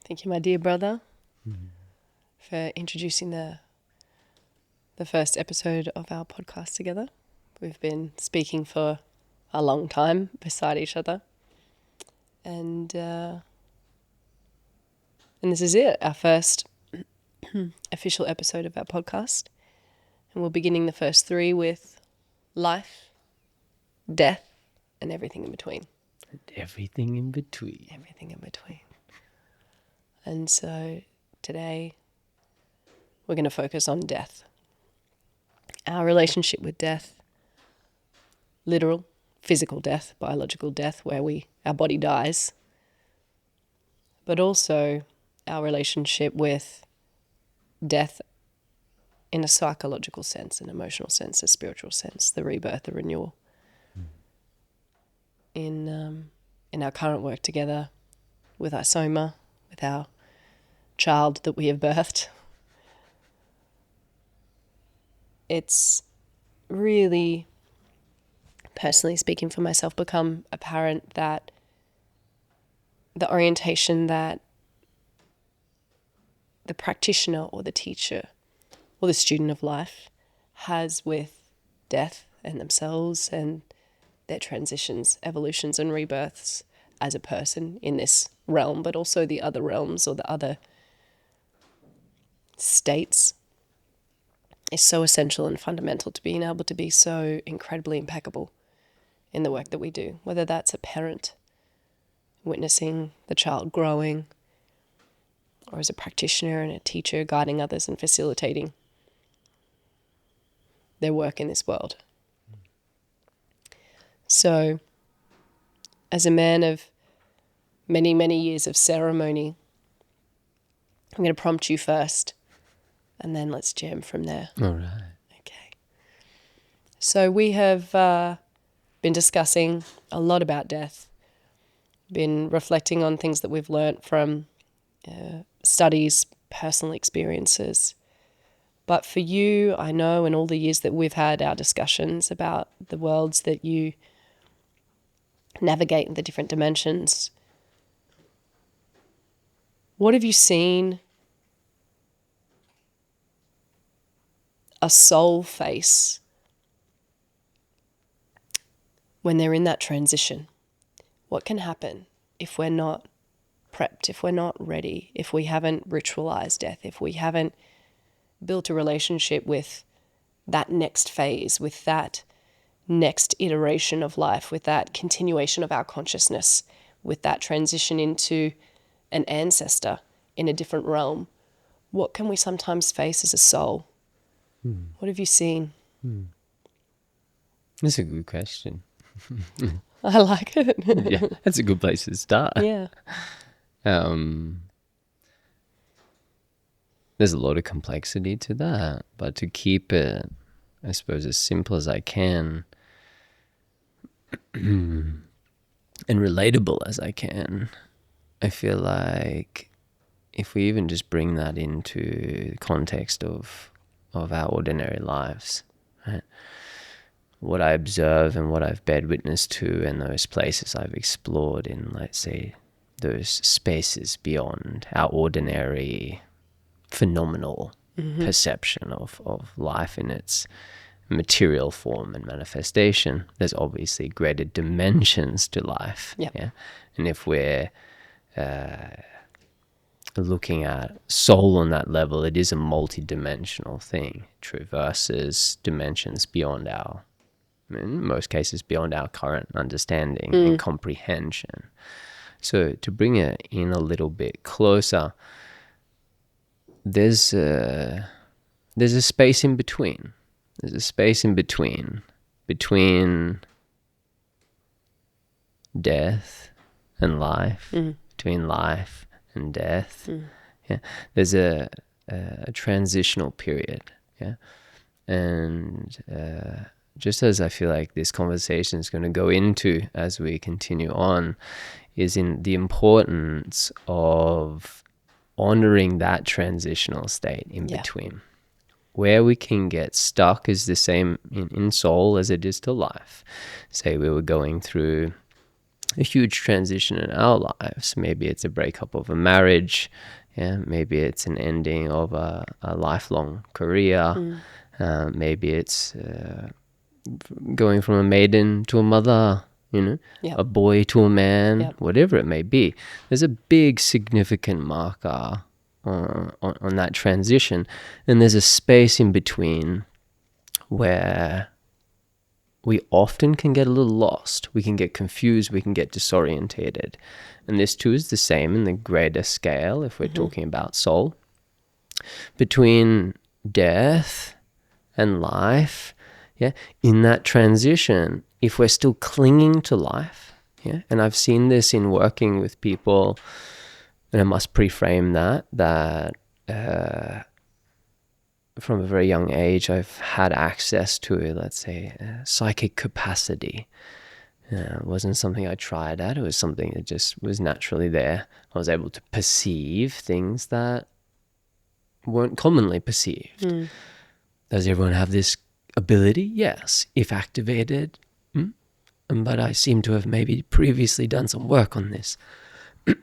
Thank you, my dear brother, for introducing the first episode of our podcast together. We've been speaking for a long time beside each other, and this is it, our first official episode of our podcast. And we're beginning the first three with life, death, and everything in between. Everything in between. Everything in between. And so today we're going to focus on death. Our relationship with death, literal, physical death, biological death, where our body dies, but also our relationship with death in a psychological sense, an emotional sense, a spiritual sense, the rebirth, the renewal. In our current work together with iSōma, with our child that we have birthed, it's really, personally speaking for myself, become apparent that the orientation that the practitioner or the teacher or the student of life has with death and themselves and their transitions, evolutions and rebirths as a person in this realm, but also the other realms or the other states, is so essential and fundamental to being able to be so incredibly impeccable in the work that we do, whether that's a parent witnessing the child growing, or as a practitioner and a teacher guiding others and facilitating their work in this world. So, as a man of many, many years of ceremony, I'm going to prompt you first, and then let's jam from there. All right. Okay. So we have been discussing a lot about death, been reflecting on things that we've learnt from studies, personal experiences. But for you, I know in all the years that we've had our discussions about the worlds that you navigate in the different dimensions, what have you seen a soul face when they're in that transition? What can happen if we're not prepped, if we're not ready, if we haven't ritualized death, if we haven't built a relationship with that next phase, with that next iteration of life, with that continuation of our consciousness, with that transition into an ancestor in a different realm? What can we sometimes face as a soul? What have you seen? That's a good question. I like it. Yeah, that's a good place to start. Yeah. There's a lot of complexity to that, but to keep it, I suppose, as simple as I can and relatable as I can, I feel like if we even just bring that into the context of our ordinary lives, right? What I observe and what I've bared witness to and those places I've explored in, let's say, those spaces beyond our ordinary phenomenal perception of life in its material form and manifestation, there's obviously greater dimensions to life. Yep. Yeah. And if we're looking at soul on that level, it is a multi-dimensional thing. It traverses dimensions beyond our, in most cases, beyond our current understanding and comprehension. So to bring it in a little bit closer, there's a space in between. There's a space in between death and life, between life and death. Yeah, there's a transitional period. Yeah, and just as I feel like this conversation is going to go into as we continue on, is in the importance of honoring that transitional state in between. Where we can get stuck is the same in soul as it is to life. Say we were going through a huge transition in our lives. Maybe it's a breakup of a marriage. Yeah, maybe it's an ending of a lifelong career. Maybe it's going from a maiden to a mother, a boy to a man, whatever it may be. There's a big significant marker on that transition, and there's a space in between where we often can get a little lost. We can get confused, we can get disorientated. And this too is the same in the greater scale if we're talking about soul. Between death and life, in that transition, if we're still clinging to life, and I've seen this in working with people, and I must pre-frame that from a very young age, I've had access to, let's say, psychic capacity. It wasn't something I tried at. It was something that just was naturally there. I was able to perceive things that weren't commonly perceived. Does everyone have this ability? Yes, if activated. But I seem to have maybe previously done some work on this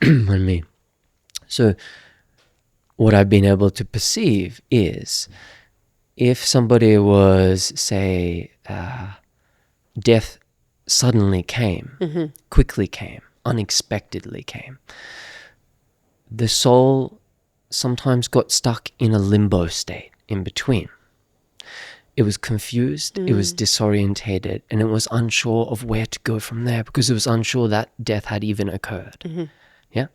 on me. So what I've been able to perceive is if somebody was, say, death suddenly came, quickly came, unexpectedly came, the soul sometimes got stuck in a limbo state in between. It was confused, it was disorientated, and it was unsure of where to go from there because it was unsure that death had even occurred. Yeah?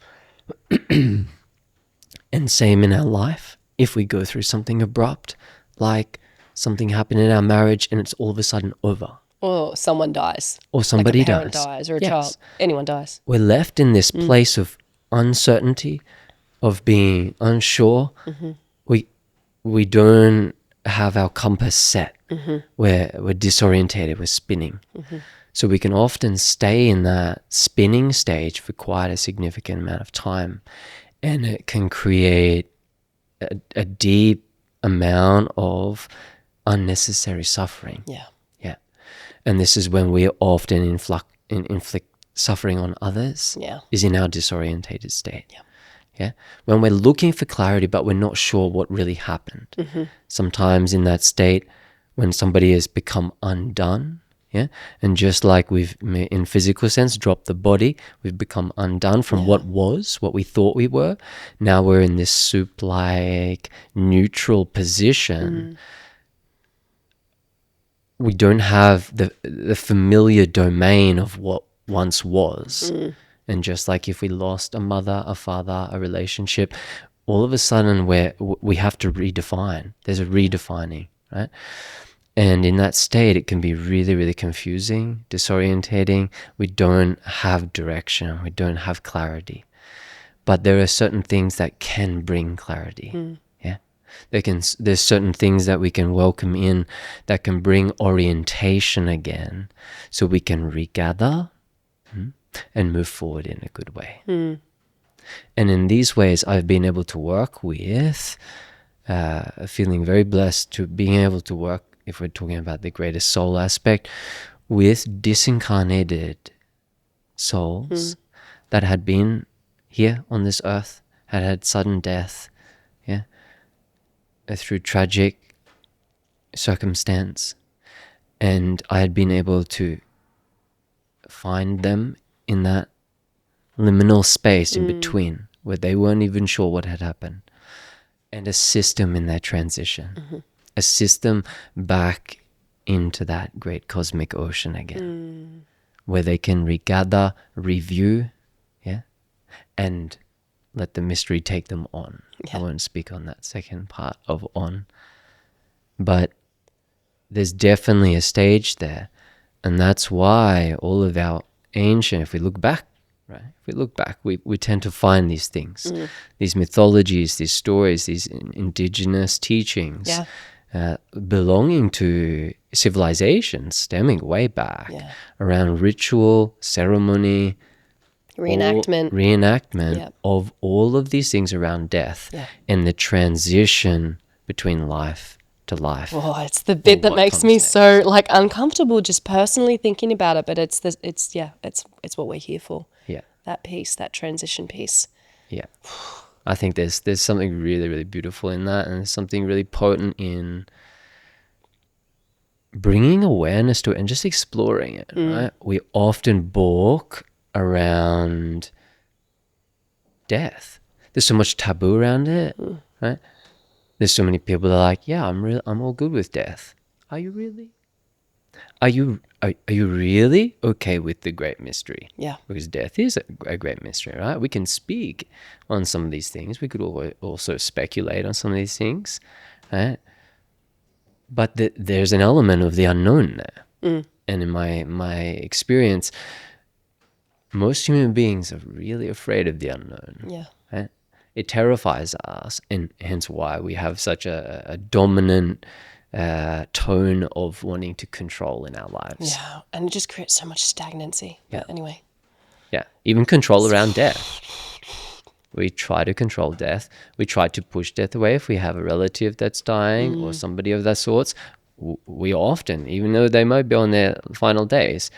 And same in our life, if we go through something abrupt, like something happened in our marriage and it's all of a sudden over. Or someone dies. Or somebody like a parent dies. dies or a child. Anyone dies. We're left in this place of uncertainty, of being unsure. We don't have our compass set. We're disorientated, we're spinning. So we can often stay in that spinning stage for quite a significant amount of time. And it can create a deep amount of unnecessary suffering. Yeah. And this is when we often inflict suffering on others, is in our disorientated state. Yeah. When we're looking for clarity, but we're not sure what really happened. Sometimes in that state, when somebody has become undone, and just like we've, in physical sense, dropped the body, we've become undone from what we thought we were. Now we're in this soup-like neutral position. We don't have the familiar domain of what once was. And just like if we lost a mother, a father, a relationship, all of a sudden we have to redefine. There's a redefining, right? And in that state, it can be really, really confusing, disorientating. We don't have direction. We don't have clarity. But there are certain things that can bring clarity. Yeah, there's certain things that we can welcome in that can bring orientation again, so we can regather and move forward in a good way. And in these ways, I've been able to work with, feeling very blessed to being able to work, if we're talking about the greater soul aspect, with disincarnated souls that had been here on this earth, had sudden death, yeah, through tragic circumstance. And I had been able to find them in that liminal space in between, where they weren't even sure what had happened, and assist them in their transition, assist them back into that great cosmic ocean again, where they can regather, review, yeah, and let the mystery take them on. I won't speak on that second part of on, but there's definitely a stage there, and that's why all of our ancient, if we look back, right? If we look back, we tend to find these things, these mythologies, these stories, these indigenous teachings, belonging to civilizations stemming way back around ritual, ceremony, reenactment of all of these things around death and the transition between life to life. Oh, it's the bit that makes me so like uncomfortable just personally thinking about it, but it's what we're here for. Yeah. That piece, that transition piece. Yeah. I think there's something really, really beautiful in that, and there's something really potent in bringing awareness to it and just exploring it, right? We often balk around death. There's so much taboo around it, right? There's so many people that are like, yeah, I'm all good with death. Are you really? Are you really okay with the great mystery? Yeah. Because death is a great mystery, right? We can speak on some of these things. We could also speculate on some of these things, right? But there's an element of the unknown there. And in my experience, most human beings are really afraid of the unknown. Yeah. Right? It terrifies us, and hence why we have such a dominant tone of wanting to control in our lives. Yeah, and it just creates so much stagnancy. But anyway. Yeah, even control around death. We try to control death. We try to push death away if we have a relative that's dying or somebody of that sorts. We often, even though they might be on their final days,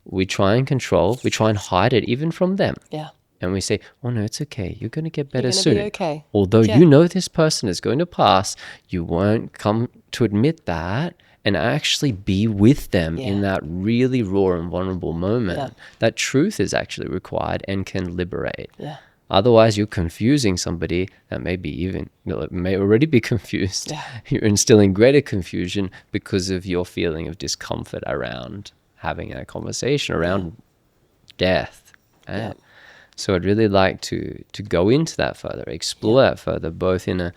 we try and control, we try and hide it even from them. Yeah. And we say, oh no, it's okay. You're going to get better soon. You're going to be okay. Although you know this person is going to pass, you won't come to admit that and actually be with them in that really raw and vulnerable moment. Yeah. That truth is actually required and can liberate. Yeah. Otherwise, you're confusing somebody that may already be confused. Yeah. You're instilling greater confusion because of your feeling of discomfort around having a conversation around death. Right? Yeah. So I'd really like to go into that further, explore that further, both in a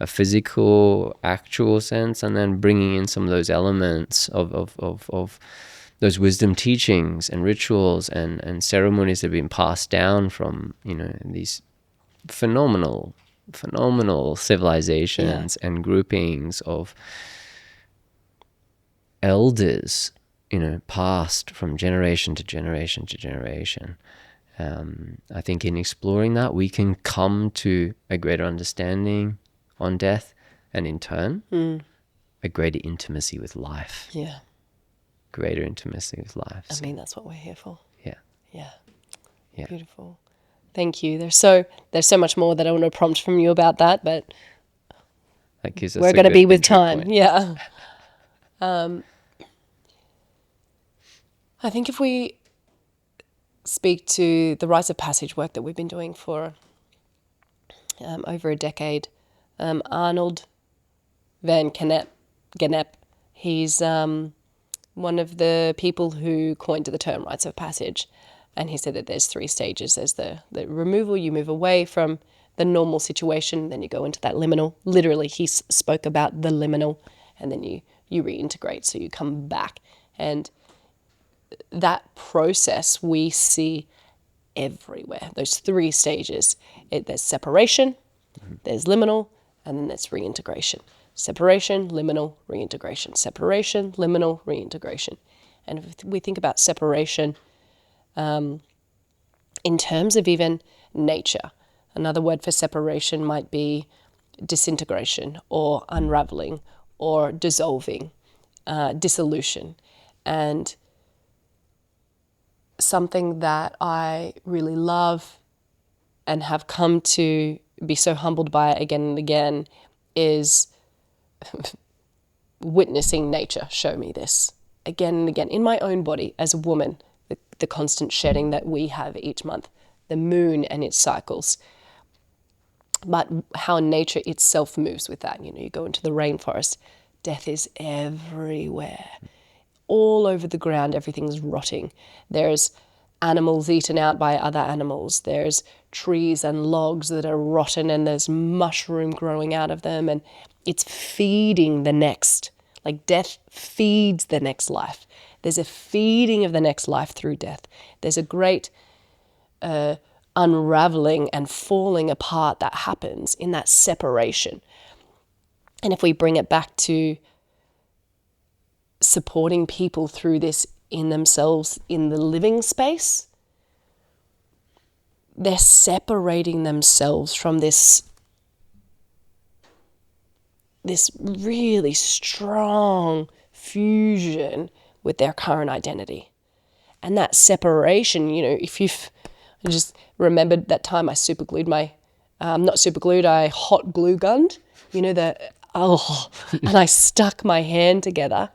physical, actual sense, and then bringing in some of those elements of those wisdom teachings and rituals and ceremonies that have been passed down from, these phenomenal civilizations and groupings of elders, passed from generation to generation to generation. I think in exploring that, we can come to a greater understanding on death, and in turn, a greater intimacy with life. Yeah. Greater intimacy with life. I mean, that's what we're here for. Yeah. Yeah. Yeah. Beautiful. Thank you. There's so much more that I want to prompt from you about that, but we're going to be with time. Point. Yeah. I think if we speak to the rites of passage work that we've been doing for over a decade, Arnold van Gennep, he's one of the people who coined the term rites of passage, and he said that there's 3 stages. There's the removal, you move away from the normal situation, then you go into that liminal. Literally, he spoke about the liminal, and then you you reintegrate, so you come back. And that process we see everywhere. Those 3 stages. There's separation, there's liminal, and then there's reintegration. Separation, liminal, reintegration. Separation, liminal, reintegration. And if we think about separation in terms of even nature, another word for separation might be disintegration or unraveling or dissolving, dissolution. And something that I really love and have come to be so humbled by it again and again is witnessing nature show me this again and again in my own body as a woman, the constant shedding that we have each month, the moon and its cycles, but how nature itself moves with that. You know, you go into the rainforest, death is everywhere. All over the ground, everything's rotting. There's animals eaten out by other animals. There's trees and logs that are rotten, and there's mushroom growing out of them, and it's feeding the next. Like death feeds the next life. There's a feeding of the next life through death. There's a great unraveling and falling apart that happens in that separation. And if we bring it back to supporting people through this in themselves, in the living space, they're separating themselves from this really strong fusion with their current identity. And that separation, you know, I just remembered that time I I hot glue gunned, you know, and I stuck my hand together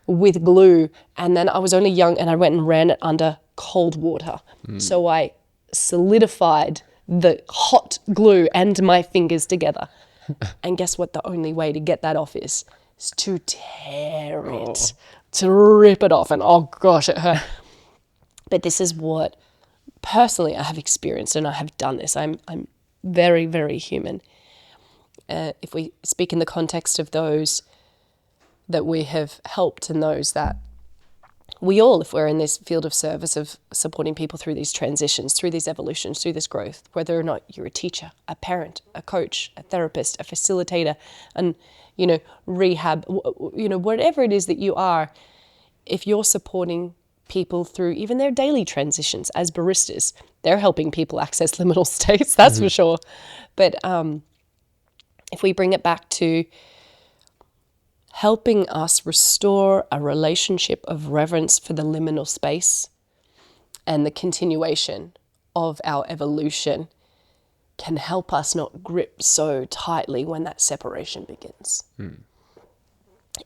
with glue, and then I was only young and I went and ran it under cold water. So I solidified the hot glue and my fingers together. And guess what? The only way to get that off is to tear it, to rip it off. And oh gosh, it hurt. But this is what personally I have experienced, and I have done this. I'm very, very human. If we speak in the context of those that we have helped and those that we all, if we're in this field of service of supporting people through these transitions, through these evolutions, through this growth, whether or not you're a teacher, a parent, a coach, a therapist, a facilitator, and, you know, rehab, you know, whatever it is that you are, if you're supporting people through even their daily transitions as baristas, they're helping people access liminal states, that's for sure. But if we bring it back to helping us restore a relationship of reverence for the liminal space and the continuation of our evolution can help us not grip so tightly when that separation begins.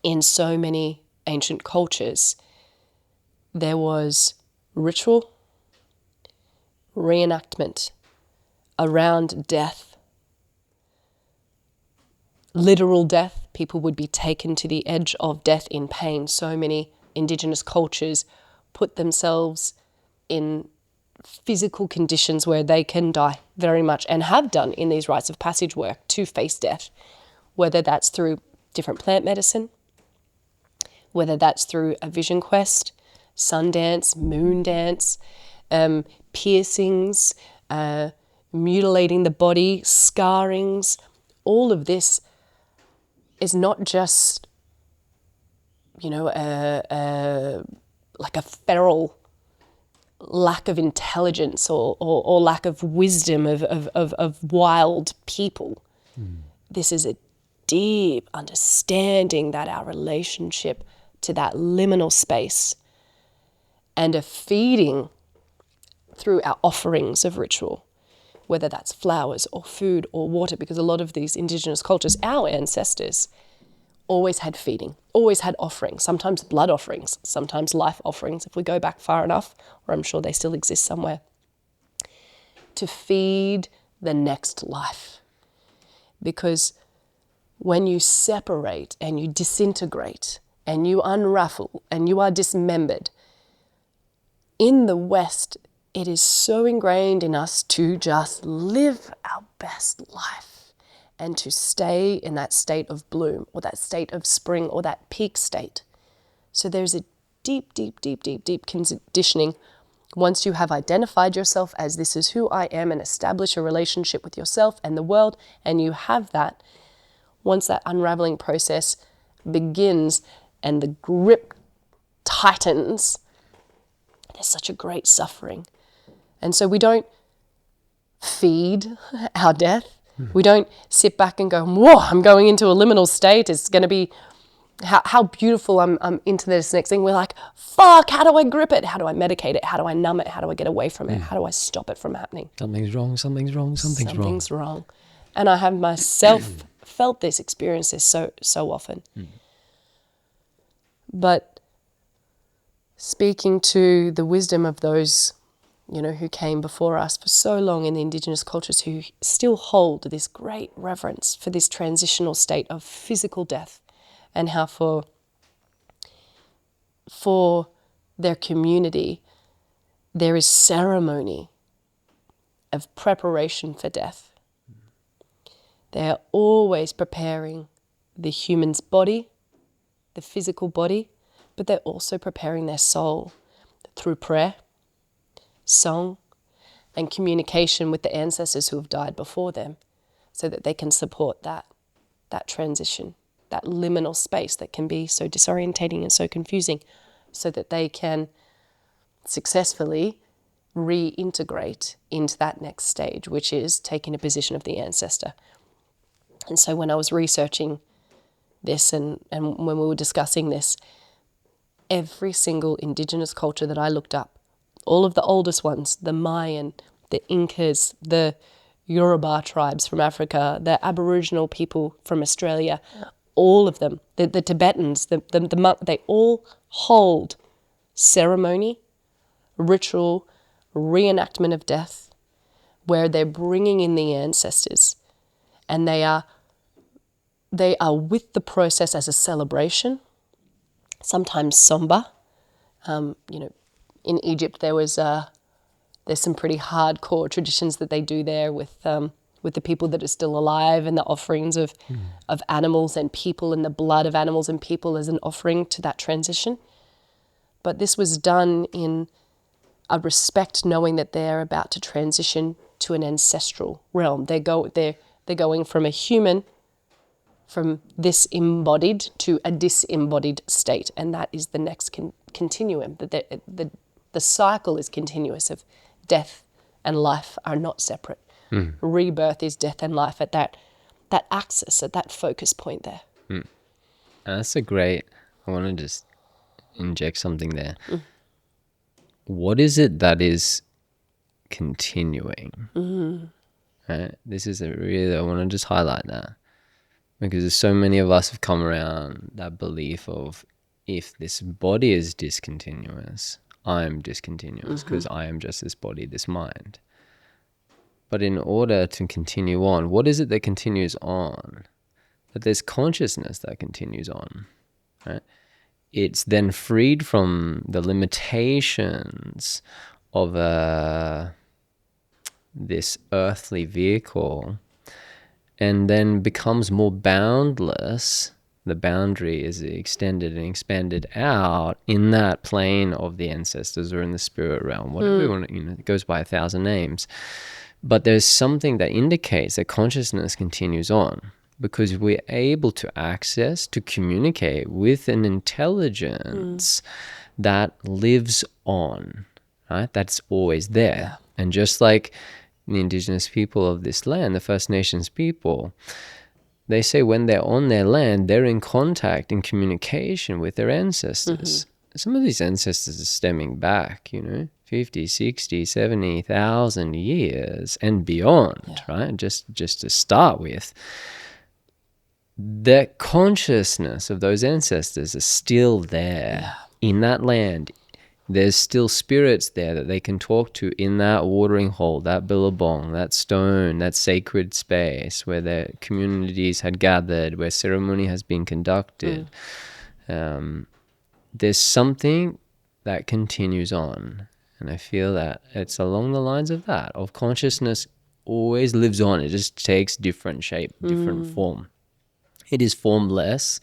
In so many ancient cultures, there was ritual, reenactment around death, literal death. People would be taken to the edge of death in pain. So many Indigenous cultures put themselves in physical conditions where they can die very much, and have done in these rites of passage work to face death, whether that's through different plant medicine, whether that's through a vision quest, sun dance, moon dance, piercings, mutilating the body, scarrings. All of this is not just, you know, like a feral lack of intelligence or lack of wisdom of wild people. This is a deep understanding that our relationship to that liminal space and a feeding through our offerings of ritual, whether that's flowers or food or water, because a lot of these Indigenous cultures, our ancestors, always had feeding, always had offerings, sometimes blood offerings, sometimes life offerings, if we go back far enough, or I'm sure they still exist somewhere, to feed the next life. Because when you separate and you disintegrate and you unravel and you are dismembered, in the West, it is so ingrained in us to just live our best life and to stay in that state of bloom or that state of spring or that peak state. So there's a deep, deep, deep, deep, deep conditioning. Once you have identified yourself as this is who I am and establish a relationship with yourself and the world, and you have that, once that unraveling process begins and the grip tightens, there's such a great suffering. And so we don't feed our death. We don't sit back and go, whoa, I'm going into a liminal state. It's going to be how beautiful, I'm into this next thing. We're like, fuck, how do I grip it? How do I medicate it? How do I numb it? How do I get away from it? How do I stop it from happening? Something's wrong, something's wrong, Something's wrong. And I have myself felt this, experienced this so often. But speaking to the wisdom of those, you know, who came before us for so long in the Indigenous cultures, who still hold this great reverence for this transitional state of physical death, and how for their community there is ceremony of preparation for death. They are always preparing the human's body, the physical body, but they're also preparing their soul through prayer, song, and communication with the ancestors who have died before them, so that they can support that transition, that liminal space that can be so disorientating and so confusing, so that they can successfully reintegrate into that next stage, which is taking a position of the ancestor. And so when I was researching this and when we were discussing this, every single Indigenous culture that I looked up, all of the oldest ones, the Mayan, the Incas, the Yoruba tribes from Africa, the Aboriginal people from Australia, all of them, the Tibetans, the monk, they all hold ceremony, ritual, reenactment of death, where they're bringing in the ancestors, and they are with the process as a celebration, sometimes somber. In Egypt there's some pretty hardcore traditions that they do there with the people that are still alive, and the offerings of animals and people, and the blood of animals and people as an offering to that transition. But this was done in a respect, knowing that they're about to transition to an ancestral realm. They're going from a human, from this embodied to a disembodied state, and that is the next continuum. The cycle is continuous of death and life are not separate. Rebirth is death and life at that axis, at that focus point there. That's a great, I want to just inject something there. What is it that is continuing? Right? This is I want to just highlight that, because there's so many of us have come around that belief of, if this body is discontinuous, I'm discontinuous, because I am just this body, this mind. But in order to continue on, what is it that continues on? That there's consciousness that continues on, right? It's then freed from the limitations of this earthly vehicle, and then becomes more boundless. The boundary is extended and expanded out in that plane of the ancestors, or in the spirit realm, whatever we want to, it goes by 1,000 names. But there's something that indicates that consciousness continues on, because we're able to access, to communicate with an intelligence that lives on, right? That's always there. And just like the Indigenous people of this land, the First Nations people, they say when they're on their land, they're in contact, in communication with their ancestors. Some of these ancestors are stemming back, 50, 60, 70,000 years and beyond, right? Just to start with. The consciousness of those ancestors is still there in that land. There's still spirits there that they can talk to in that watering hole, that billabong, that stone, that sacred space where their communities had gathered, where ceremony has been conducted. There's something that continues on. And I feel that it's along the lines of that, of consciousness always lives on. It just takes different shape, different form. It is formless.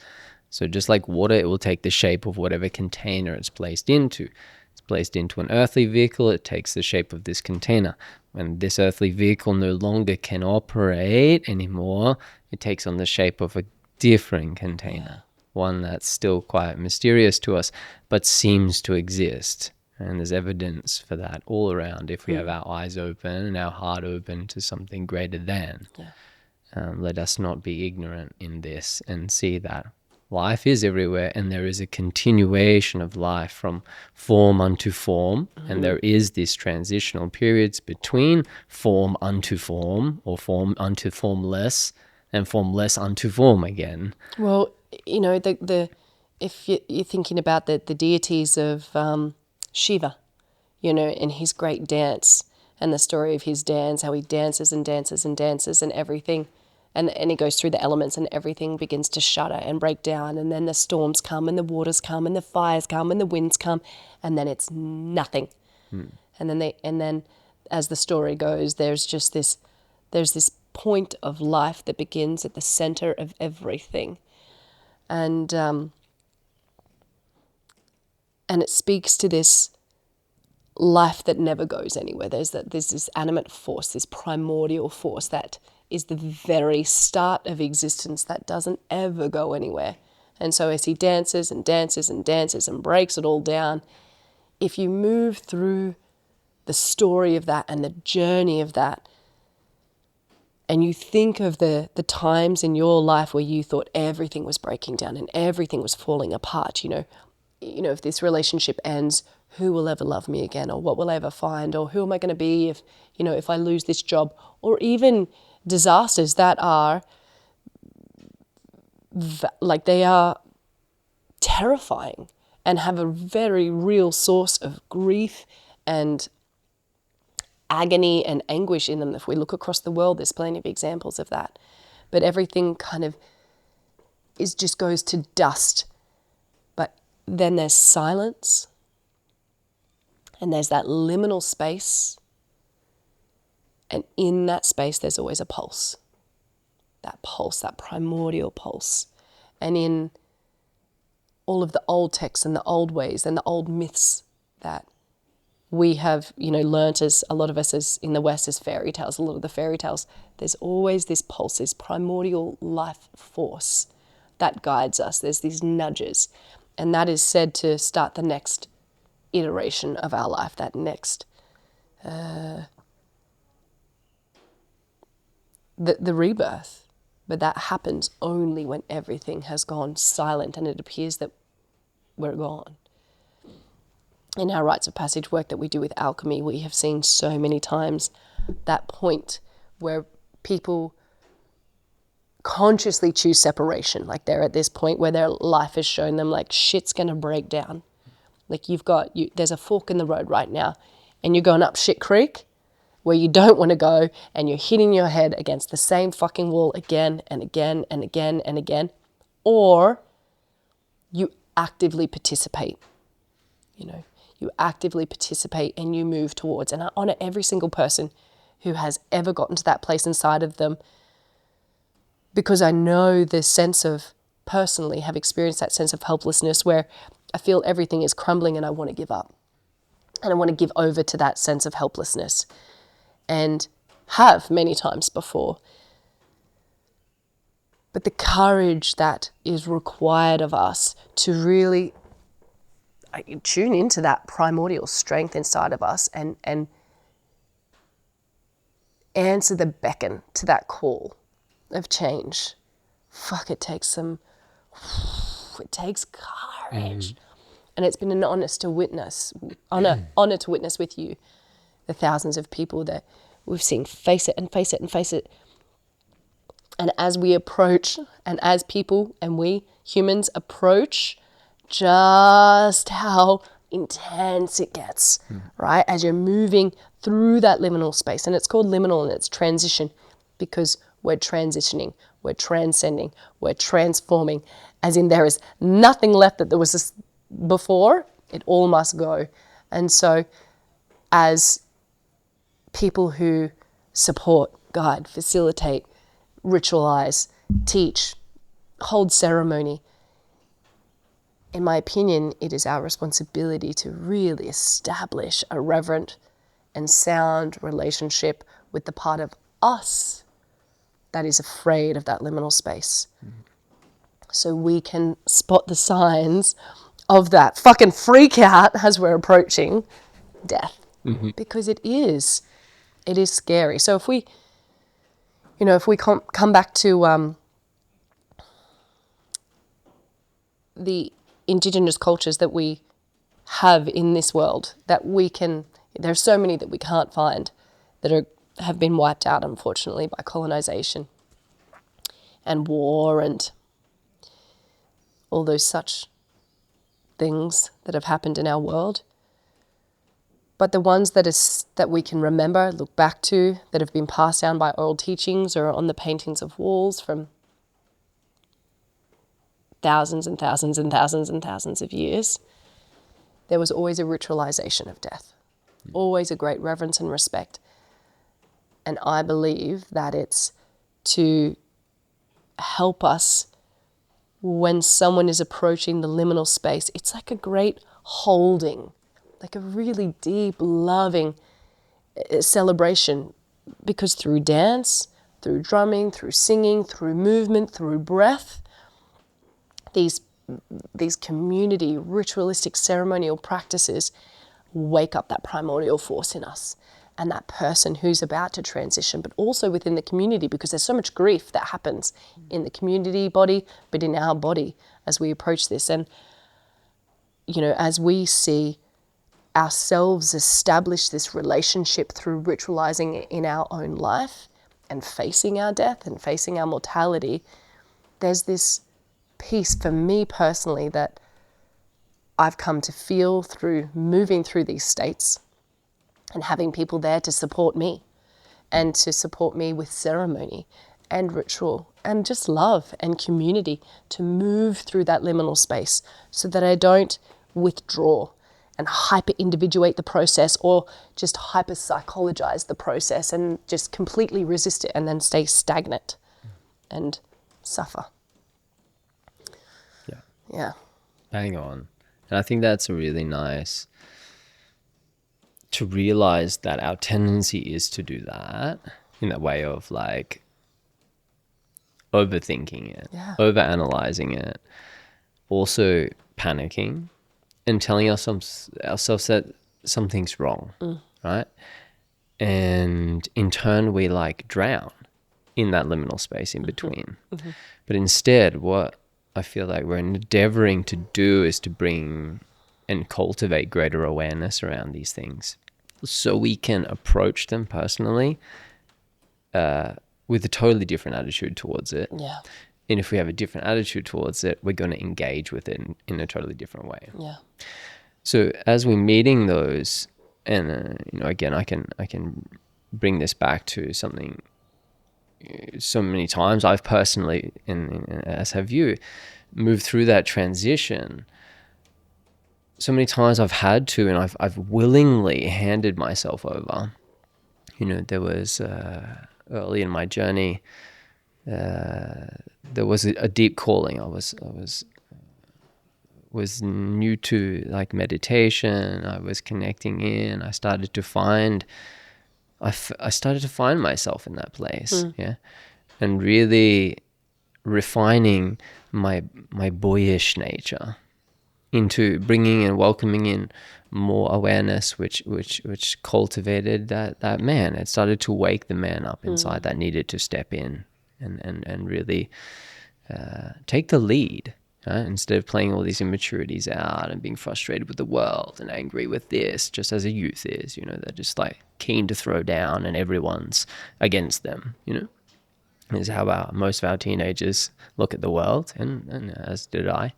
So just like water, it will take the shape of whatever container it's placed into. It's placed into an earthly vehicle, it takes the shape of this container. When this earthly vehicle no longer can operate anymore, it takes on the shape of a different container. One that's still quite mysterious to us, but seems to exist. And there's evidence for that all around if we have our eyes open and our heart open to something greater than. Let us not be ignorant in this and see that life is everywhere, and there is a continuation of life from form unto form, and there is this transitional periods between form unto form, or form unto formless, and formless unto form again. Well, you know, if you're thinking about the deities of Shiva, you know, and his great dance, and the story of his dance, how he dances and dances and dances and everything. And he goes through the elements and everything begins to shudder and break down. And then the storms come and the waters come and the fires come and the winds come. And then it's nothing. And then as the story goes, there's this point of life that begins at the center of everything. And it speaks to this life that never goes anywhere. There's this animate force, this primordial force that is the very start of existence that doesn't ever go anywhere. And so as he dances and dances and dances and breaks it all down, if you move through the story of that and the journey of that, and you think of the times in your life where you thought everything was breaking down and everything was falling apart, you know, if this relationship ends, who will ever love me again? Or what will I ever find? Or who am I going to be if I lose this job? Or even disasters that are they are terrifying and have a very real source of grief and agony and anguish in them. If we look across the world, there's plenty of examples of that. But everything kind of just goes to dust. But then there's silence, and there's that liminal space. And in that space, there's always a pulse. That pulse, that primordial pulse. And in all of the old texts and the old ways and the old myths that we have, learnt as a lot of us as in the West as fairy tales, a lot of the fairy tales, there's always this pulse, this primordial life force that guides us. There's these nudges. And that is said to start the next iteration of our life, that next the rebirth. But that happens only when everything has gone silent and it appears that we're gone. In our rites of passage work that we do with alchemy, we have seen so many times that point where people consciously choose separation. Like they're at this point where their life has shown them like shit's going to break down. Like there's a fork in the road right now and you're going up shit creek where you don't want to go, and you're hitting your head against the same fucking wall again and again and again and again, or you actively participate. You actively participate and you move towards. And I honor every single person who has ever gotten to that place inside of them, because I know the sense of, personally have experienced that sense of helplessness where I feel everything is crumbling and I want to give up. And I want to give over to that sense of helplessness. And have many times before. But the courage that is required of us to really tune into that primordial strength inside of us and answer the beckon to that call of change. It takes courage. And it's been an honor to witness with you the thousands of people that we've seen face it and face it and face it. And as we approach, and as people and we humans approach, just how intense it gets, right? As you're moving through that liminal space. And it's called liminal and it's transition because we're transitioning, we're transcending, we're transforming. As in there is nothing left that there was this before, it all must go. And so as people who support, guide, facilitate, ritualize, teach, hold ceremony. In my opinion, it is our responsibility to really establish a reverent and sound relationship with the part of us that is afraid of that liminal space. So we can spot the signs of that fucking freak out as we're approaching death. Because it is scary. So if we come back to the Indigenous cultures that we have in this world, there's so many that we can't find that have been wiped out, unfortunately, by colonization and war and all those such things that have happened in our world. But the ones that we can remember, look back to, that have been passed down by oral teachings or on the paintings of walls from thousands and thousands and thousands and thousands of years, there was always a ritualization of death, always a great reverence and respect. And I believe that it's to help us when someone is approaching the liminal space. It's like a great holding, like a really deep, loving celebration, because through dance, through drumming, through singing, through movement, through breath, these community ritualistic ceremonial practices wake up that primordial force in us and that person who's about to transition, but also within the community, because there's so much grief that happens in the community body, but in our body as we approach this. And, as we see ourselves establish this relationship through ritualizing it in our own life and facing our death and facing our mortality, there's this piece for me personally that I've come to feel through moving through these states and having people there to support me and to support me with ceremony and ritual and just love and community to move through that liminal space so that I don't withdraw and hyper-individuate the process or just hyper-psychologize the process and just completely resist it and then stay stagnant and suffer. Yeah. Hang on. And I think that's a really nice to realize that our tendency is to do that in that way of like overthinking it, overanalyzing it, also panicking and telling ourselves that something's wrong, right? And in turn, we like drown in that liminal space in between. But instead, what I feel like we're endeavoring to do is to bring and cultivate greater awareness around these things so we can approach them personally with a totally different attitude towards it. Yeah. And if we have a different attitude towards it, we're going to engage with it in a totally different way. Yeah. So as we're meeting those, and again, I can bring this back to something so many times I've personally, and as have you, moved through that transition. So many times I've had to, and I've willingly handed myself over. There was early in my journey, there was a deep calling. I was new to like meditation. I was connecting in. I started to find myself in that place, and really refining my boyish nature into bringing and welcoming in more awareness, which cultivated that man. It started to wake the man up inside that needed to step in and really take the lead. Instead of playing all these immaturities out and being frustrated with the world and angry with this, just as a youth is, they're just like keen to throw down and everyone's against them, is how most of our teenagers look at the world, and as did I.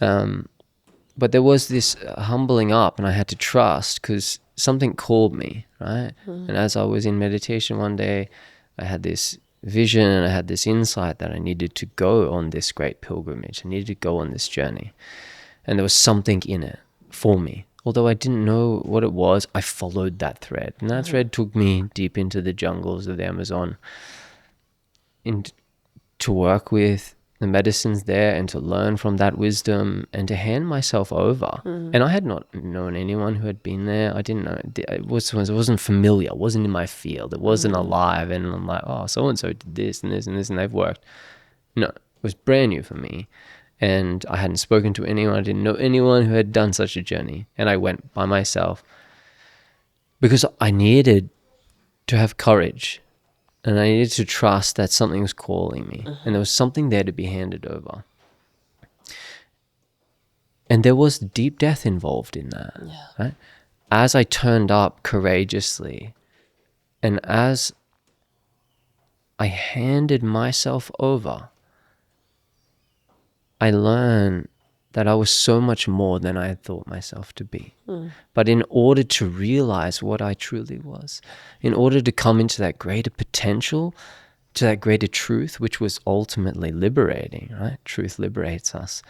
But there was this humbling up, and I had to trust because something called me, right? And as I was in meditation one day, I had this vision and I had this insight that I needed to go on this great pilgrimage. I needed to go on this journey. And there was something in it for me although I didn't know what it was, I followed that thread. And that thread took me deep into the jungles of the Amazon to work with the medicines there and to learn from that wisdom and to hand myself over. And I had not known anyone who had been there. I didn't know. It wasn't familiar. It wasn't in my field. It wasn't alive. And I'm like, oh, so-and-so did this and this and this and they've worked. No, it was brand new for me. And I hadn't spoken to anyone. I didn't know anyone who had done such a journey. And I went by myself because I needed to have courage. And I needed to trust that something was calling me. And there was something there to be handed over. And there was deep death involved in that. Yeah. Right? As I turned up courageously, and as I handed myself over, I learned that I was so much more than I had thought myself to be. But in order to realize what I truly was, in order to come into that greater potential, to that greater truth, which was ultimately liberating, right? Truth liberates us.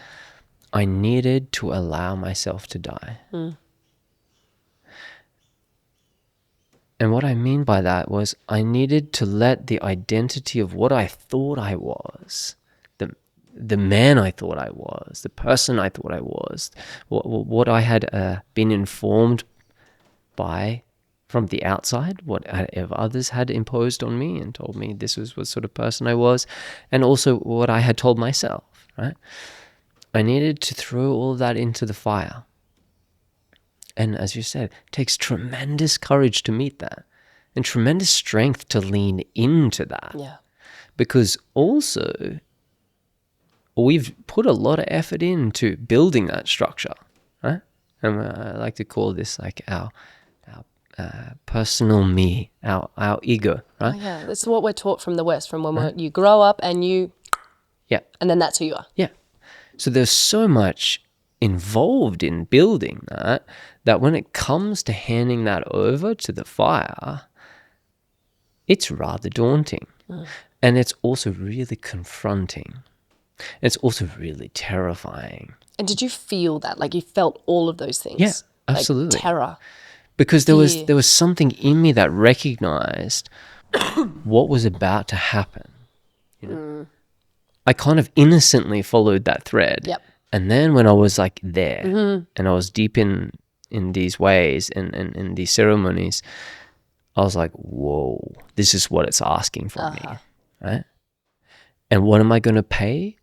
I needed to allow myself to die. And what I mean by that was I needed to let the identity of what I thought I was, the man I thought I was, the person I thought I was, what I had been informed by from the outside, what others had imposed on me and told me this was what sort of person I was, and also what I had told myself, right? I needed to throw all of that into the fire. And as you said, it takes tremendous courage to meet that and tremendous strength to lean into that. Yeah. Because also, we've put a lot of effort into building that structure, right? And I like to call this like our personal me, our ego, right? Oh, yeah. This is what we're taught from the West, from when you grow up and and then that's who you are. Yeah. So there's so much involved in building that when it comes to handing that over to the fire, it's rather daunting. And it's also really confronting. It's also really terrifying. And did you feel that? Like you felt all of those things? Yeah, absolutely. Like terror. Because there was something in me that recognized what was about to happen. You know? I kind of innocently followed that thread. Yep. And then when I was like there and I was deep in these ways and in these ceremonies, I was like, whoa, this is what it's asking from me, right? And what am I going to pay?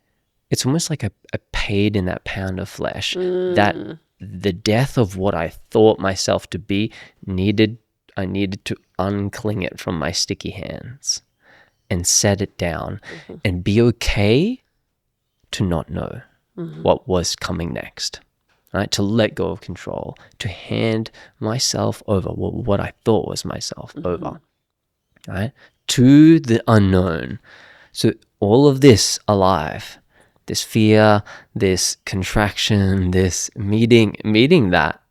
It's almost like a paid in that pound of flesh that the death of what I thought myself to be I needed to uncling it from my sticky hands and set it down and be okay to not know what was coming next, right? To let go of control, to hand myself over, what I thought was myself over, right? To the unknown. So all of this alive, this fear, this contraction, this meeting that,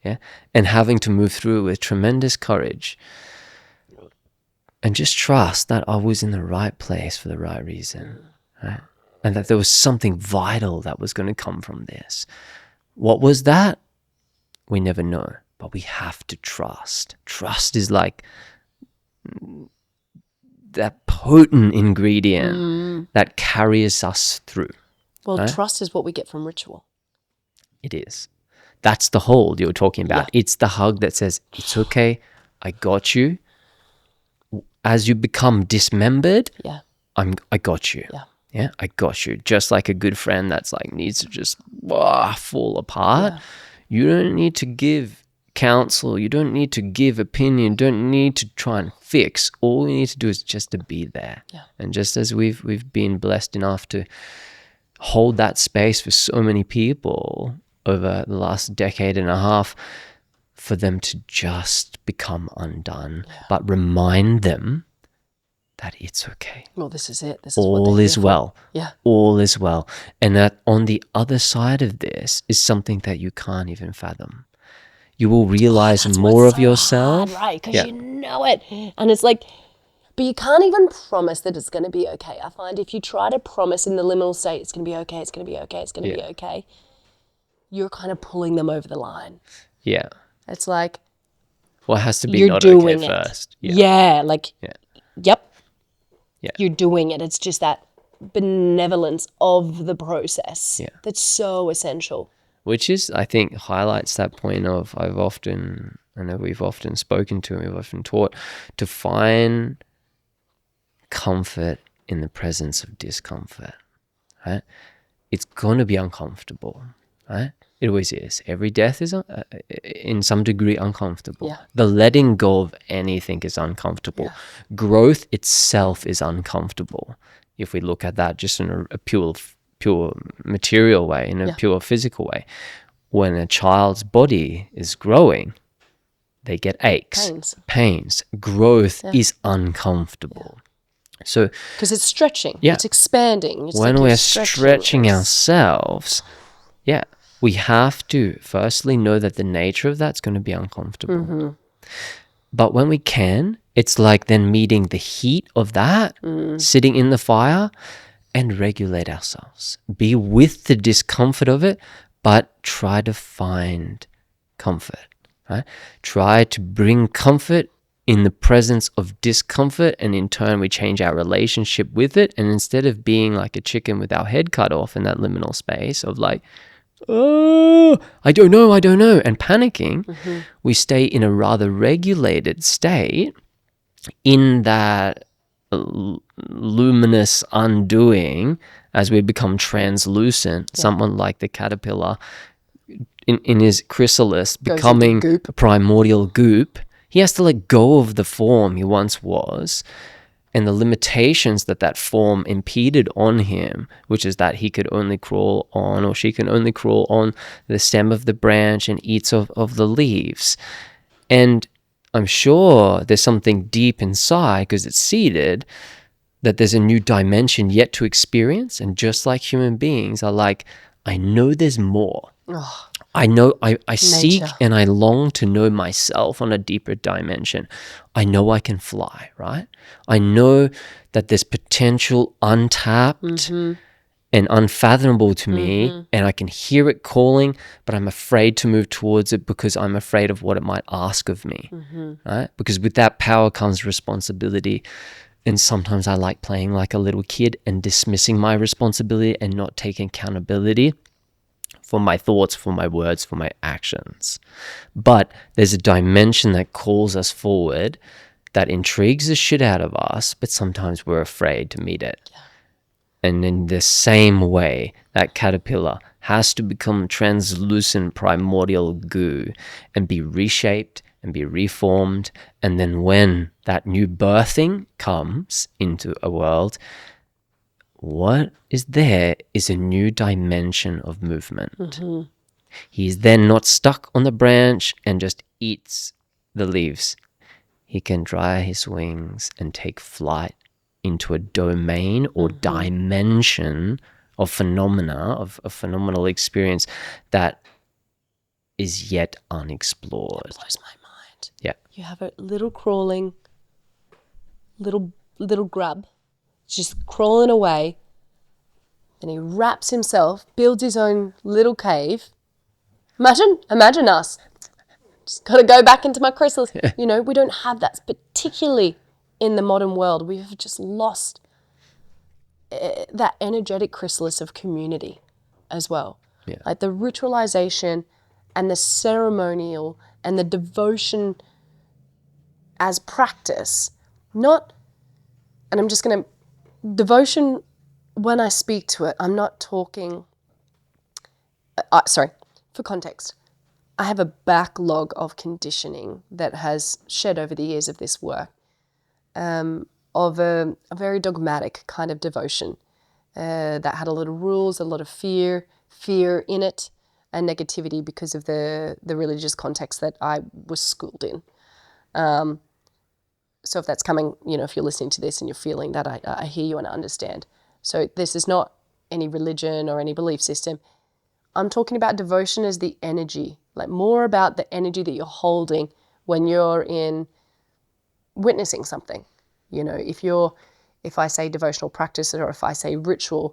yeah, and having to move through with tremendous courage and just trust that I was in the right place for the right reason, right? And that there was something vital that was going to come from this. What was that? We never know, but we have to trust. Trust is like that potent ingredient that carries us through. Well, right? Trust is what we get from ritual. It is. That's the hold you're talking about. Yeah. It's the hug that says, it's okay, I got you. As you become dismembered, I got you. Yeah, I got you. Just like a good friend that's like needs to just fall apart. You don't need to give counsel. You don't need to give opinion. You don't need to try and fix. All you need to do is just to be there. Yeah. And just as we've been blessed enough to hold that space for so many people over the last decade and a half, for them to just become undone, but remind them that it's okay. Well, this is it. This is all is well. Yeah. All is well. And that on the other side of this is something that you can't even fathom. You will realize more of yourself. Hard, right? Because you know it. And it's like, but you can't even promise that it's going to be okay. I find if you try to promise in the liminal state, it's going to be okay, it's going to be okay, it's going to be okay, you're kind of pulling them over the line. Yeah. It's like, Well, it has to be you're not doing okay it. first. Yeah. Like, Yeah. yep. Yeah. You're doing it. It's just that benevolence of the process Yeah. that's so essential. Which is, I think, highlights that point of I know we've often spoken to and we've often taught to find comfort in the presence of discomfort, right? It's going to be uncomfortable, right? It always is. Every death is in some degree uncomfortable. Yeah. The letting go of anything is uncomfortable. Yeah. Growth itself is uncomfortable. If we look at that just in a pure material way, in a pure physical way. When a child's body is growing, they get aches, pains. Growth is uncomfortable. So, because it's stretching, yeah, it's expanding. It's when like we're stretching ourselves, we have to firstly know that the nature of that's going to be uncomfortable. Mm-hmm. But when we can, it's like then meeting the heat of that, sitting in the fire, and regulate ourselves. Be with the discomfort of it, but try to find comfort, right? Try to bring comfort in the presence of discomfort, and in turn we change our relationship with it. And instead of being like a chicken with our head cut off in that liminal space of like, oh, I don't know, and panicking, we stay in a rather regulated state in that luminous undoing as we become translucent. Someone like the caterpillar in his chrysalis becoming a primordial goop, he has to let go of the form he once was and the limitations that form impeded on him, which is that he could only crawl on, or she can only crawl on the stem of the branch and eats of the leaves. And I'm sure there's something deep inside, because it's seeded, that there's a new dimension yet to experience. And just like human beings are like, I know there's more. Oh, I know, I seek and I long to know myself on a deeper dimension. I know I can fly, right? I know that there's potential untapped and unfathomable to me, and I can hear it calling, but I'm afraid to move towards it because I'm afraid of what it might ask of me, right? Because with that power comes responsibility. And sometimes I like playing like a little kid and dismissing my responsibility and not taking accountability for my thoughts, for my words, for my actions. But there's a dimension that calls us forward that intrigues the shit out of us, but sometimes we're afraid to meet it. Yeah. And in the same way, that caterpillar has to become translucent primordial goo and be reshaped and be reformed. And then when that new birthing comes into a world, what is there is a new dimension of movement. He's then not stuck on the branch and just eats the leaves. He can dry his wings and take flight into a domain or dimension of phenomena, of a phenomenal experience that is yet unexplored. It blows my mind. Yeah. You have a little crawling, little grub, just crawling away. Then he wraps himself, builds his own little cave. Imagine us. Just got to go back into my chrysalis. You know, we don't have that, particularly in the modern world. We've just lost that energetic chrysalis of community as well. Yeah. Like the ritualization and the ceremonial and the devotion as practice. Not, and I'm just going to, devotion, when I speak to it, I'm not talking, for context, I have a backlog of conditioning that has shed over the years of this work, of a very dogmatic kind of devotion that had a lot of rules, a lot of fear in it, and negativity because of the religious context that I was schooled in. So if that's coming, you know, if you're listening to this and you're feeling that, I hear you and I understand. So this is not any religion or any belief system. I'm talking about devotion as the energy, like more about the energy that you're holding when you're in witnessing something. You know, if I say devotional practice or if I say ritual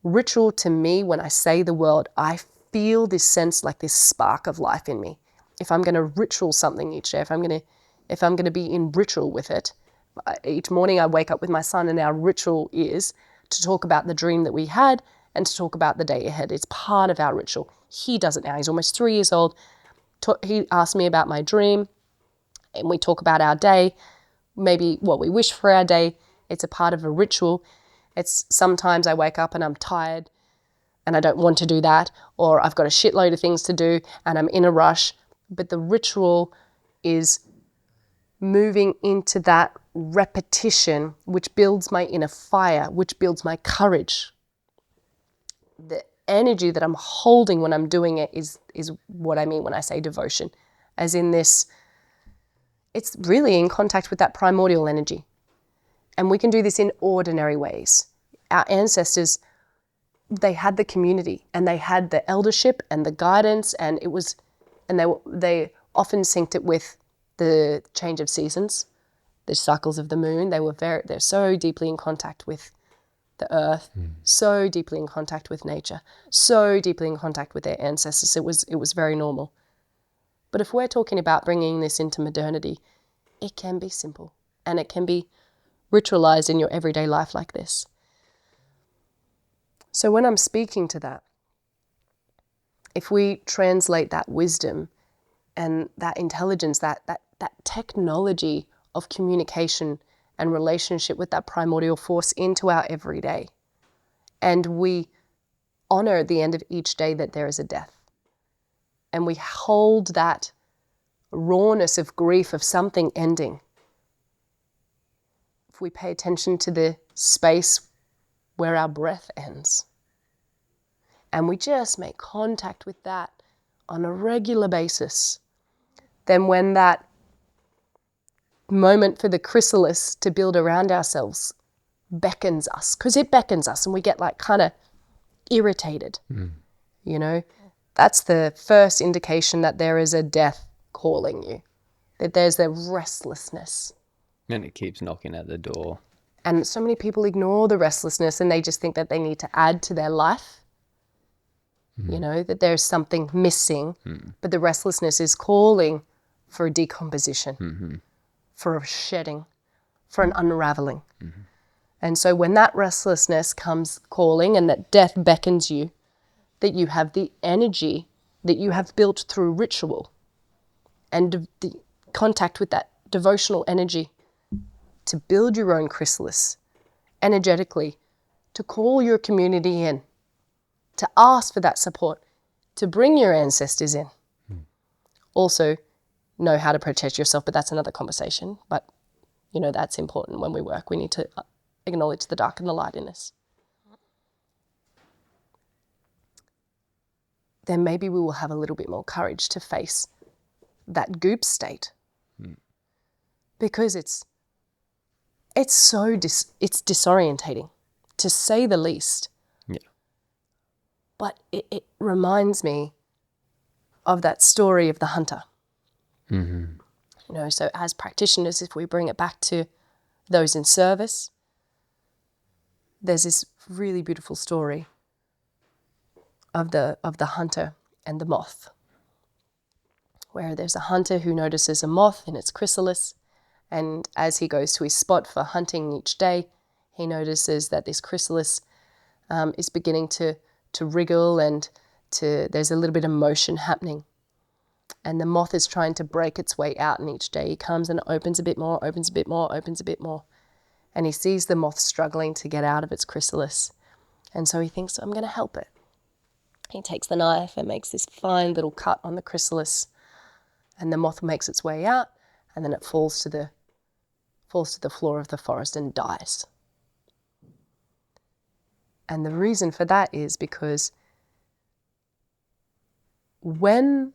to me, when I say the word, I feel this sense, like this spark of life in me. If I'm going to ritual something each day, if I'm going to be in ritual with it, each morning I wake up with my son, and our ritual is to talk about the dream that we had and to talk about the day ahead. It's part of our ritual. He does it now. He's almost 3 years old. He asked me about my dream, and we talk about our day, maybe what we wish for our day. It's a part of a ritual. It's sometimes I wake up and I'm tired and I don't want to do that, or I've got a shitload of things to do and I'm in a rush. But the ritual is moving into that repetition, which builds my inner fire, which builds my courage. The energy that I'm holding when I'm doing it is what I mean when I say devotion, as in this, it's really in contact with that primordial energy. And we can do this in ordinary ways. Our ancestors, they had the community and they had the eldership and the guidance, and they often synced it with the change of seasons, the cycles of the moon. They're so deeply in contact with the earth, so deeply in contact with nature, so deeply in contact with their ancestors. It was very normal. But if we're talking about bringing this into modernity, it can be simple and it can be ritualized in your everyday life like this. So when I'm speaking to that, if we translate that wisdom and that intelligence, that technology of communication and relationship with that primordial force into our everyday, and we honor at the end of each day that there is a death, and we hold that rawness of grief of something ending, if we pay attention to the space where our breath ends, and we just make contact with that on a regular basis, then when that moment for the chrysalis to build around ourselves beckons us, because it beckons us and we get like kind of irritated, you know, that's the first indication that there is a death calling you, that there's a restlessness. And it keeps knocking at the door. And so many people ignore the restlessness and they just think that they need to add to their life, you know, that there's something missing, but the restlessness is calling for a decomposition, for a shedding, for an unraveling. And so when that restlessness comes calling and that death beckons you, that you have the energy that you have built through ritual and the contact with that devotional energy to build your own chrysalis energetically, to call your community in, to ask for that support, to bring your ancestors in. Also, know how to protect yourself, but that's another conversation. But, you know, that's important when we work. We need to acknowledge the dark and the light in us. Then maybe we will have a little bit more courage to face that goop state. Because it's disorientating, to say the least. Yeah. But it reminds me of that story of the hunter. You know, so as practitioners, if we bring it back to those in service, there's this really beautiful story of the hunter and the moth, where there's a hunter who notices a moth in its chrysalis, and as he goes to his spot for hunting each day, he notices that this chrysalis is beginning to wriggle and there's a little bit of motion happening. And the moth is trying to break its way out, and each day he comes and opens a bit more, opens a bit more, opens a bit more. And he sees the moth struggling to get out of its chrysalis. And so he thinks, I'm going to help it. He takes the knife and makes this fine little cut on the chrysalis, and the moth makes its way out, and then it falls to the floor of the forest and dies. And the reason for that is because when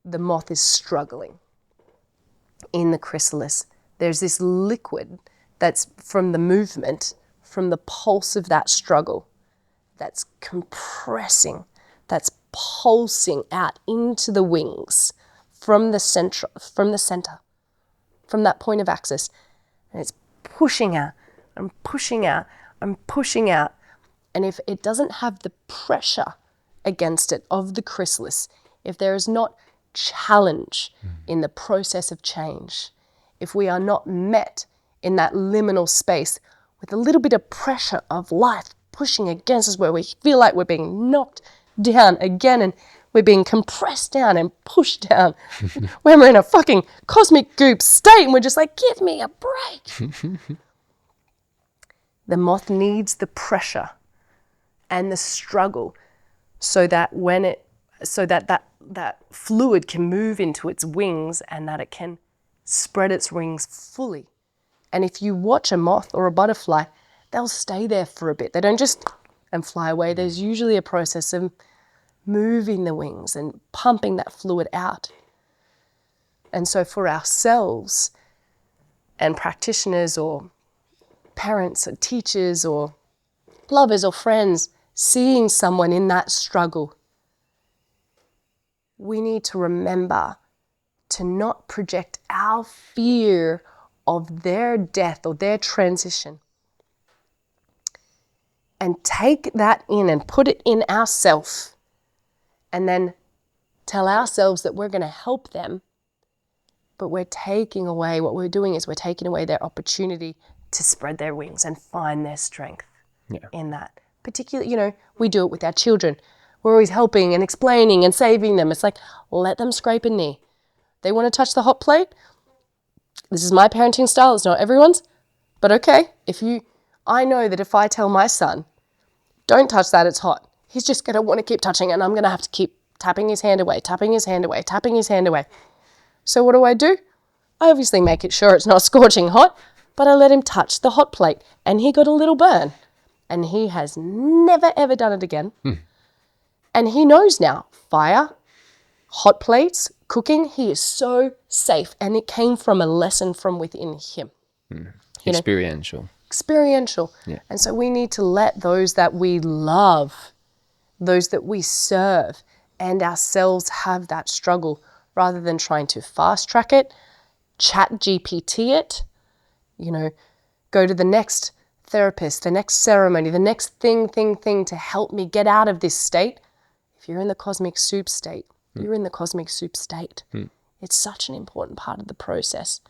the moth is struggling in the chrysalis, there's this liquid that's from the movement, from the pulse of that struggle, that's compressing, that's pulsing out into the wings from the center, from that point of access. And it's pushing out and pushing out and pushing out. And if it doesn't have the pressure against it, of the chrysalis, if there is not challenge in the process of change, if we are not met in that liminal space with a little bit of pressure of life pushing against us, where we feel like we're being knocked down again and we're being compressed down and pushed down, when we're in a fucking cosmic goop state and we're just like, give me a break. The moth needs the pressure and the struggle so that that fluid can move into its wings and that it can spread its wings fully. And if you watch a moth or a butterfly, they'll stay there for a bit. They don't just and fly away. There's usually a process of moving the wings and pumping that fluid out. And so for ourselves and practitioners or parents or teachers or lovers or friends, seeing someone in that struggle, we need to remember to not project our fear of their death or their transition, and take that in and put it in ourselves, and then tell ourselves that we're going to help them, but we're taking away, what we're doing is we're taking away their opportunity to spread their wings and find their strength in that. Particularly, we do it with our children. We're always helping and explaining and saving them. It's like, let them scrape a knee. They want to touch the hot plate. This is my parenting style. It's not everyone's. But okay, I know that if I tell my son, don't touch that, it's hot, he's just going to want to keep touching it, and I'm going to have to keep tapping his hand away, tapping his hand away, tapping his hand away. So what do? I obviously make it sure it's not scorching hot, but I let him touch the hot plate, and he got a little burn. And he has never, ever done it again. And he knows now, fire, hot plates, cooking, he is so safe. And it came from a lesson from within him. Experiential. Experiential. Yeah. And so we need to let those that we love, those that we serve, and ourselves have that struggle, rather than trying to fast track it, chat GPT it, go to the next therapist, the next ceremony, the next thing to help me get out of this state. If you're in the cosmic soup state, you're in the cosmic soup state. It's such an important part of the process.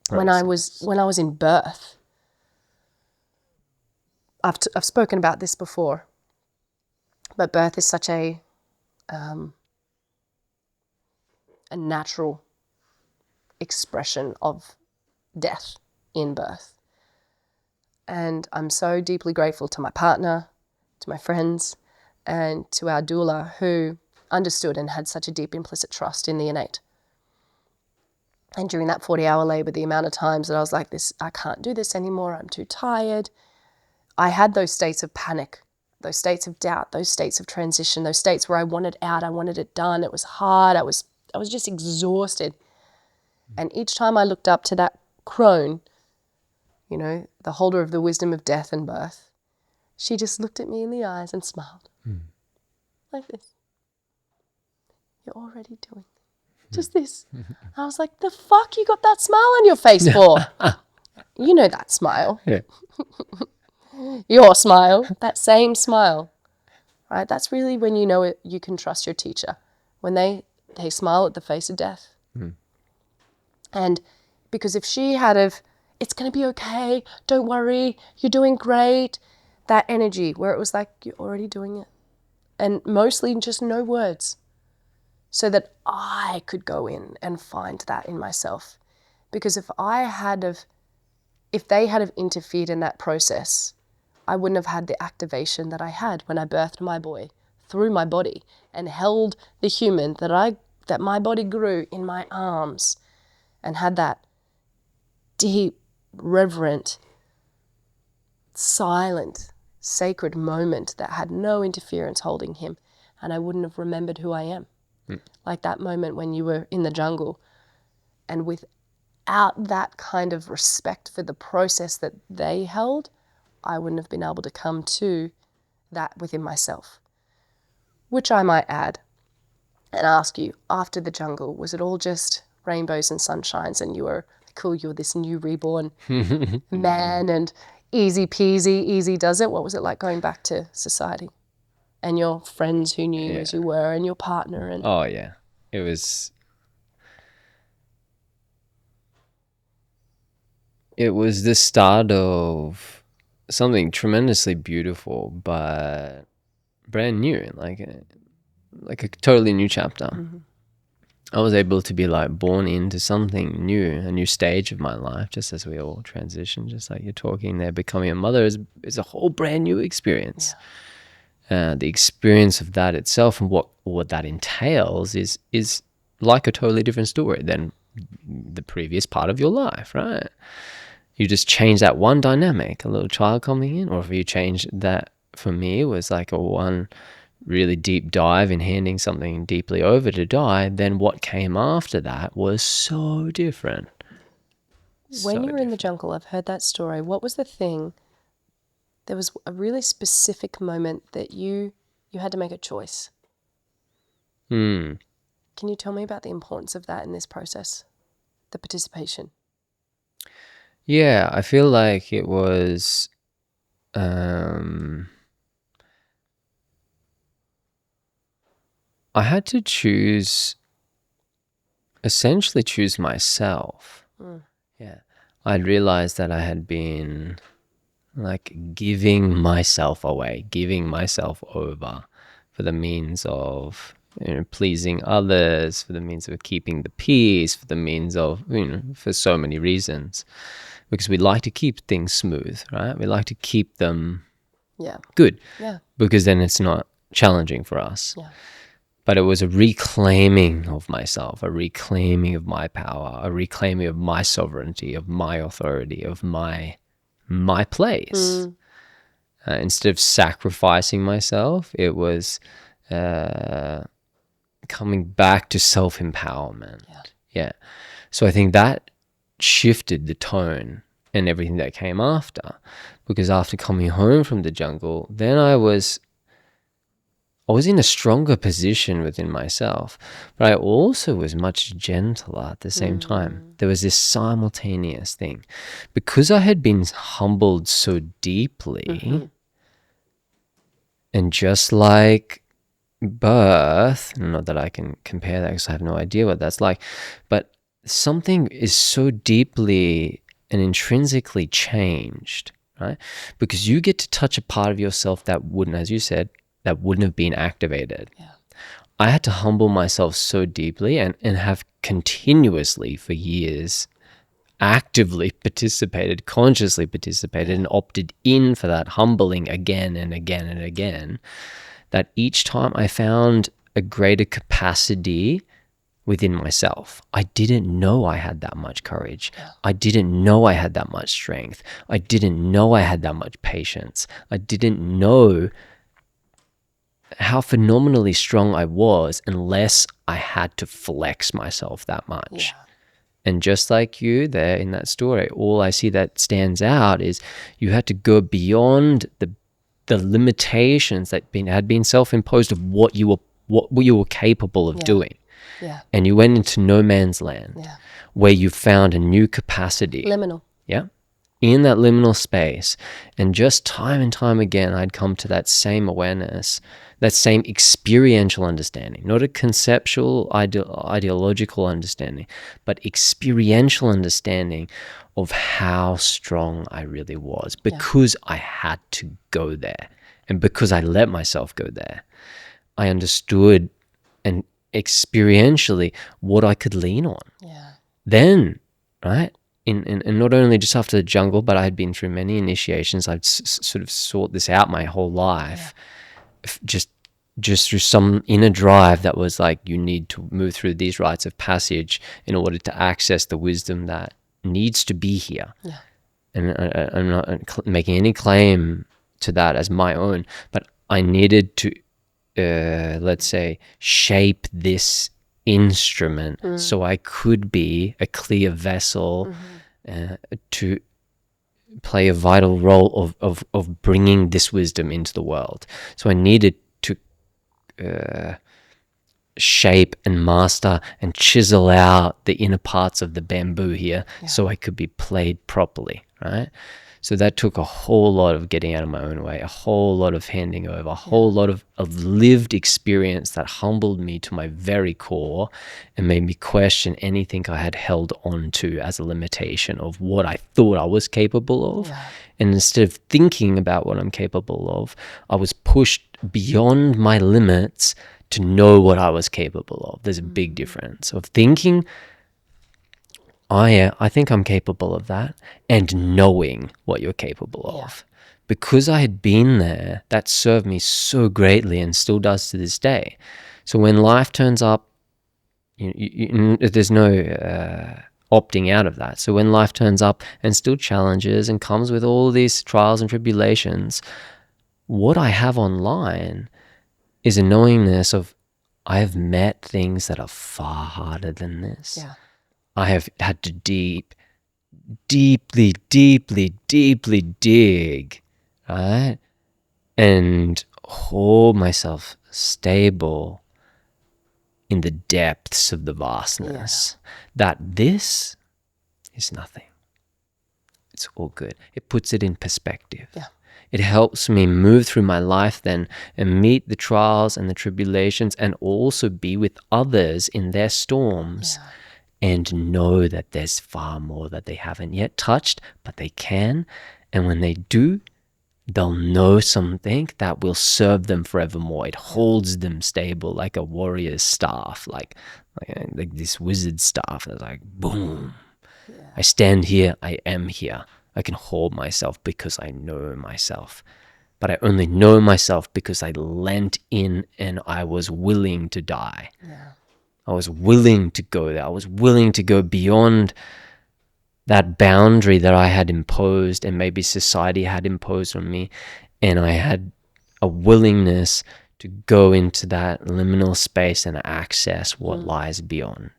When I was in birth, I've spoken about this before, but birth is such a natural expression of death in birth. And I'm so deeply grateful to my partner, to my friends, and to our doula, who understood and had such a deep implicit trust in the innate. And during that 40-hour labor, the amount of times that I was like, I can't do this anymore, I'm too tired. I had those states of panic, those states of doubt, those states of transition, those states where I wanted out, I wanted it done, it was hard, I was just exhausted. And each time I looked up to that crone, the holder of the wisdom of death and birth, she just looked at me in the eyes and smiled. Like this. You're already doing it. Just this. I was like, the fuck you got that smile on your face for? You know that smile. Yeah. Your smile, that same smile. Right? That's really when you know it, you can trust your teacher. When they smile at the face of death. And because if she had it's going to be okay, don't worry, you're doing great, that energy where it was like, you're already doing it. And mostly just no words, so that I could go in and find that in myself. Because if they had interfered in that process, I wouldn't have had the activation that I had when I birthed my boy through my body and held the human that my body grew in my arms, and had that deep, reverent, silent, sacred moment that had no interference holding him, and I wouldn't have remembered who I am. Like that moment when you were in the jungle, and without that kind of respect for the process that they held, I wouldn't have been able to come to that within myself. Which I might add and ask you, after the jungle, was it all just rainbows and sunshines and you were cool, you're this new reborn man and easy peasy, easy does it? What was it like going back to society and your friends who knew you Yeah. as you were, and your partner, and Oh yeah, it was the start of something tremendously beautiful, but brand new, like a totally new chapter. Mm-hmm. I was able to be like born into something new, a new stage of my life, just as we all transition, just like you're talking there. Becoming a mother is a whole brand new experience. The experience of that itself and what that entails is like a totally different story than the previous part of your life, right? You just change that one dynamic, a little child coming in, or if you change that, for me, it was like a one really deep dive in handing something deeply over to die, then what came after that was so different. When you were in the jungle, I've heard that story. What was the thing? There was a really specific moment that you had to make a choice. Can you tell me about the importance of that in this process, the participation? Yeah, I feel like it was I had to essentially choose myself. Yeah. I'd realized that I had been like giving myself away, giving myself over for the means of, pleasing others, for the means of keeping the peace, for the means of, for so many reasons. Because we like to keep things smooth, right? We like to keep them good. Yeah. Because then it's not challenging for us. Yeah. But it was a reclaiming of myself, a reclaiming of my power, a reclaiming of my sovereignty, of my authority, of my place. Instead of sacrificing myself, it was coming back to self-empowerment. Yeah. So I think that shifted the tone and everything that came after. Because after coming home from the jungle, then I was in a stronger position within myself, but I also was much gentler at the same time. There was this simultaneous thing. Because I had been humbled so deeply, and just like birth, not that I can compare that because I have no idea what that's like, but something is so deeply and intrinsically changed, right? Because you get to touch a part of yourself that wouldn't, as you said, that wouldn't have been activated. Yeah. I had to humble myself so deeply and have continuously for years actively participated, consciously participated, and opted in for that humbling again and again and again, that each time I found a greater capacity within myself. I didn't know I had that much courage. I didn't know I had that much strength. I didn't know I had that much patience. I didn't know how phenomenally strong I was unless I had to flex myself that much. Yeah. And just like you there in that story, all I see that stands out is you had to go beyond the limitations that had been self-imposed of what you were capable of doing. Yeah. And you went into no man's land where you found a new capacity. Liminal. Yeah. In that liminal space. And just time and time again, I'd come to that same awareness, that same experiential understanding, not a conceptual, ideological understanding, but experiential understanding of how strong I really was because I had to go there. And because I let myself go there, I understood and experientially what I could lean on. Yeah. Then, right? And not only just after the jungle, but I had been through many initiations. I'd sort of sought this out my whole life, just through some inner drive that was like, you need to move through these rites of passage in order to access the wisdom that needs to be here. Yeah. And I'm not making any claim to that as my own, but I needed to, let's say, shape this instrument so I could be a clear vessel to play a vital role of bringing this wisdom into the world. So I needed to shape and master and chisel out the inner parts of the bamboo here so I could be played properly, right? So that took a whole lot of getting out of my own way, a whole lot of handing over, a whole lot of lived experience that humbled me to my very core and made me question anything I had held on to as a limitation of what I thought I was capable of. Yeah. And instead of thinking about what I'm capable of, I was pushed beyond my limits to know what I was capable of. There's a big difference of thinking, I think I'm capable of that, and knowing what you're capable of. Because I had been there, that served me so greatly and still does to this day. So when life turns up, there's no opting out of that. So when life turns up and still challenges and comes with all these trials and tribulations, what I have online is a knowingness of I have met things that are far harder than this. Yeah. I have had to deeply dig, right? And hold myself stable in the depths of the vastness. That this is nothing. It's all good. It puts it in perspective. Yeah. It helps me move through my life then and meet the trials and the tribulations and also be with others in their storms. And know that there's far more that they haven't yet touched, but they can. And when they do, they'll know something that will serve them forevermore. It holds them stable like a warrior's staff, like this wizard staff that's like, boom. I stand here, I am here. I can hold myself because I know myself. But I only know myself because I leant in and I was willing to die. Yeah. I was willing to go there. I was willing to go beyond that boundary that I had imposed and maybe society had imposed on me. And I had a willingness to go into that liminal space and access what lies beyond.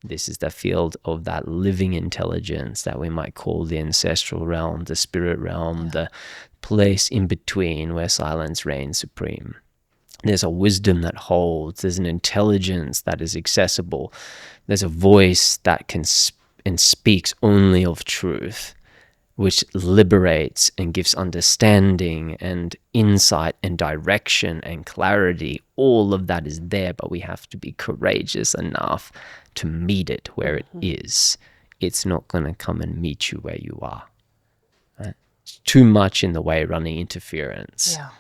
This is the field of that living intelligence that we might call the ancestral realm, the spirit realm, the place in between where silence reigns supreme. There's a wisdom that holds. There's an intelligence that is accessible. There's a voice that can and speaks only of truth, which liberates and gives understanding and insight and direction and clarity. All of that is there, but we have to be courageous enough to meet it where it is. It's not going to come and meet you where you are. Right? It's too much in the way, running interference. Yeah.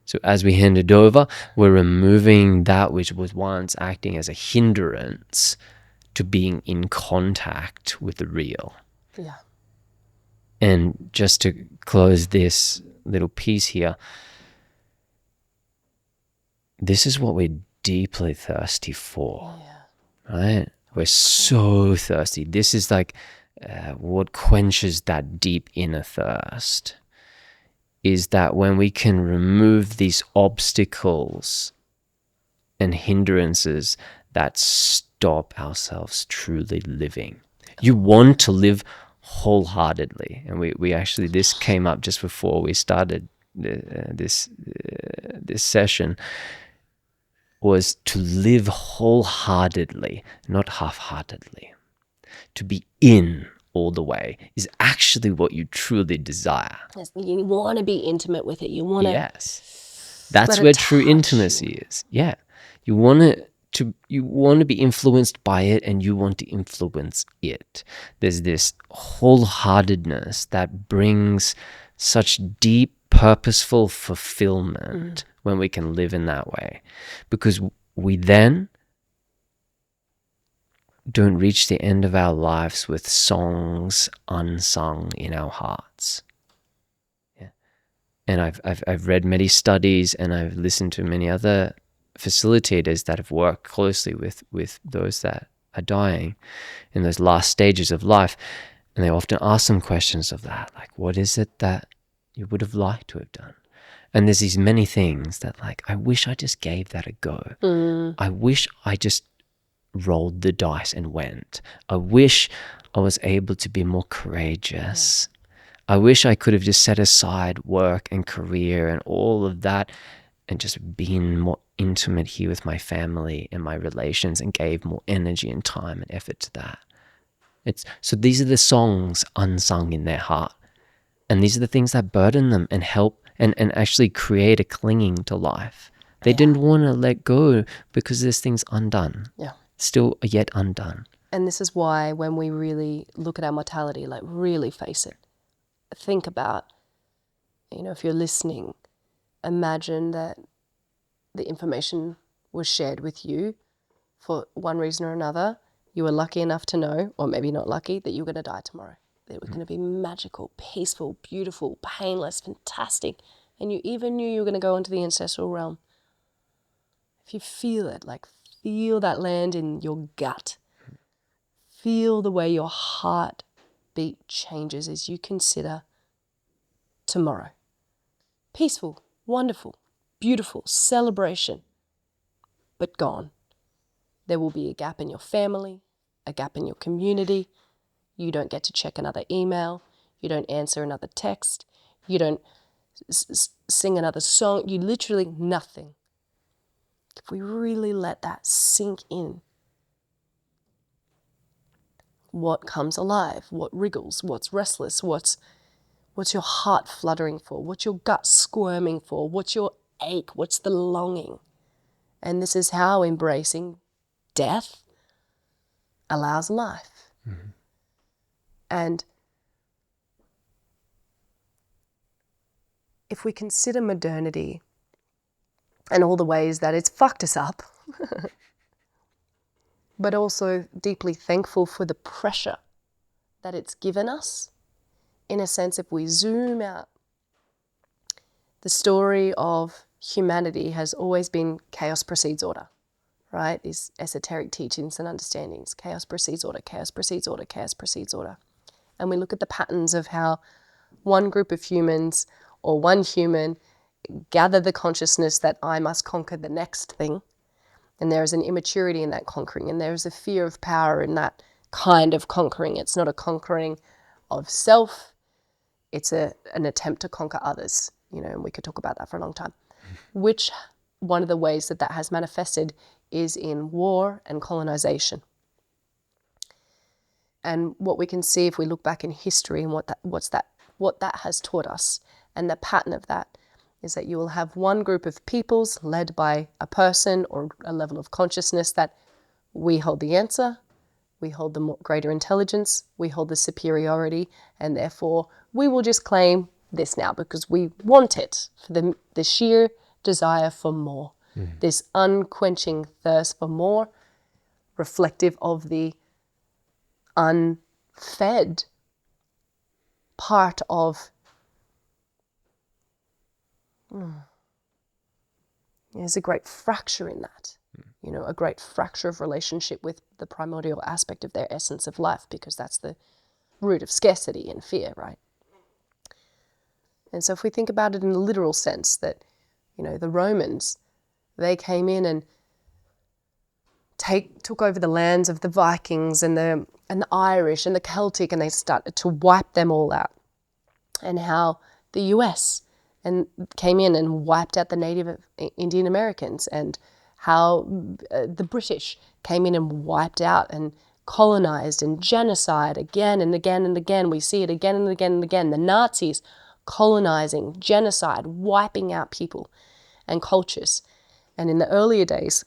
So as we hand it over, we're removing that which was once acting as a hindrance to being in contact with the real. Yeah. And just to close this little piece here, this is what we're deeply thirsty for, right? We're so thirsty. This is like what quenches that deep inner thirst. Is that when we can remove these obstacles and hindrances that stop ourselves truly living. You want to live wholeheartedly. And we actually, this came up just before we started this session, was to live wholeheartedly, not half-heartedly. To be in all the way is actually what you truly desire. Yes, you want to be intimate with it. You want to. Yes, that's where true intimacy is. Yeah, you want to be influenced by it, and you want to influence it. There's this wholeheartedness that brings such deep, purposeful fulfillment when we can live in that way, because we then don't reach the end of our lives with songs unsung in our hearts. Yeah. And I've read many studies, and I've listened to many other facilitators that have worked closely with those that are dying in those last stages of life. And they often ask some questions of that, like, what is it that you would have liked to have done? And there's these many things that, like, I wish I just gave that a go. I wish I just rolled the dice and went. I wish I was able to be more courageous. I wish I could have just set aside work and career and all of that and just been more intimate here with my family and my relations and gave more energy and time and effort to that. So these are the songs unsung in their heart. And these are the things that burden them and help and actually create a clinging to life. They didn't want to let go because this thing's undone. Yeah. Still yet undone. And this is why when we really look at our mortality, like really face it, think about, if you're listening, imagine that the information was shared with you for one reason or another. You were lucky enough to know, or maybe not lucky, that you were going to die tomorrow. That it was going to be magical, peaceful, beautiful, painless, fantastic. And you even knew you were going to go into the ancestral realm. If you feel it, like feel that land in your gut. Feel the way your heartbeat changes as you consider tomorrow. Peaceful, wonderful, beautiful, celebration, but gone. There will be a gap in your family, a gap in your community. You don't get to check another email. You don't answer another text. You don't sing another song. You literally nothing. If we really let that sink in, what comes alive, what wriggles, what's restless, what's your heart fluttering for, what's your gut squirming for, what's your ache, what's the longing. And this is how embracing death allows life. Mm-hmm. And if we consider modernity and all the ways that it's fucked us up, but also deeply thankful for the pressure that it's given us, in a sense, if we zoom out, the story of humanity has always been chaos precedes order, right? These esoteric teachings and understandings. Chaos precedes order, chaos precedes order, chaos precedes order. And we look at the patterns of how one group of humans or one human gather the consciousness that I must conquer the next thing. And there is an immaturity in that conquering, and there is a fear of power in that kind of conquering. It's not a conquering of self, it's an attempt to conquer others, and we could talk about that for a long time. Which one of the ways that has manifested is in war and colonization. And what we can see if we look back in history and what that has taught us, and the pattern of that, is that you will have one group of peoples led by a person or a level of consciousness that we hold the answer, we hold the greater intelligence, we hold the superiority, and therefore we will just claim this now because we want it for the sheer desire for more, this unquenching thirst for more, reflective of the unfed part of there's a great fracture in that, a great fracture of relationship with the primordial aspect of their essence of life, because that's the root of scarcity and fear, right? And so if we think about it in a literal sense, that, the Romans, they came in and took over the lands of the Vikings and the Irish and the Celtic, and they started to wipe them all out. And how the US came in and wiped out the native Indian Americans, and how the British came in and wiped out and colonized and genocide again and again and again. We see it again and again and again. The Nazis colonizing, genocide, wiping out people and cultures. And in the earlier days,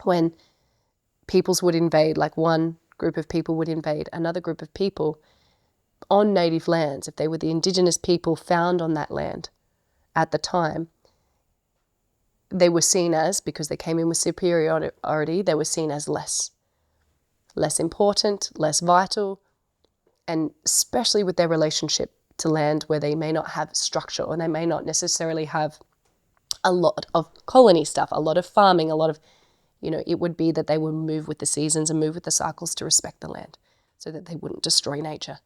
when peoples would invade, like one group of people would invade another group of people on native lands, if they were the indigenous people found on that land at the time, they were seen as, because they came in with superiority, they were seen as less important, less vital, and especially with their relationship to land, where they may not have structure, or they may not necessarily have a lot of colony stuff, a lot of farming, a lot of, it would be that they would move with the seasons and move with the cycles to respect the land so that they wouldn't destroy nature.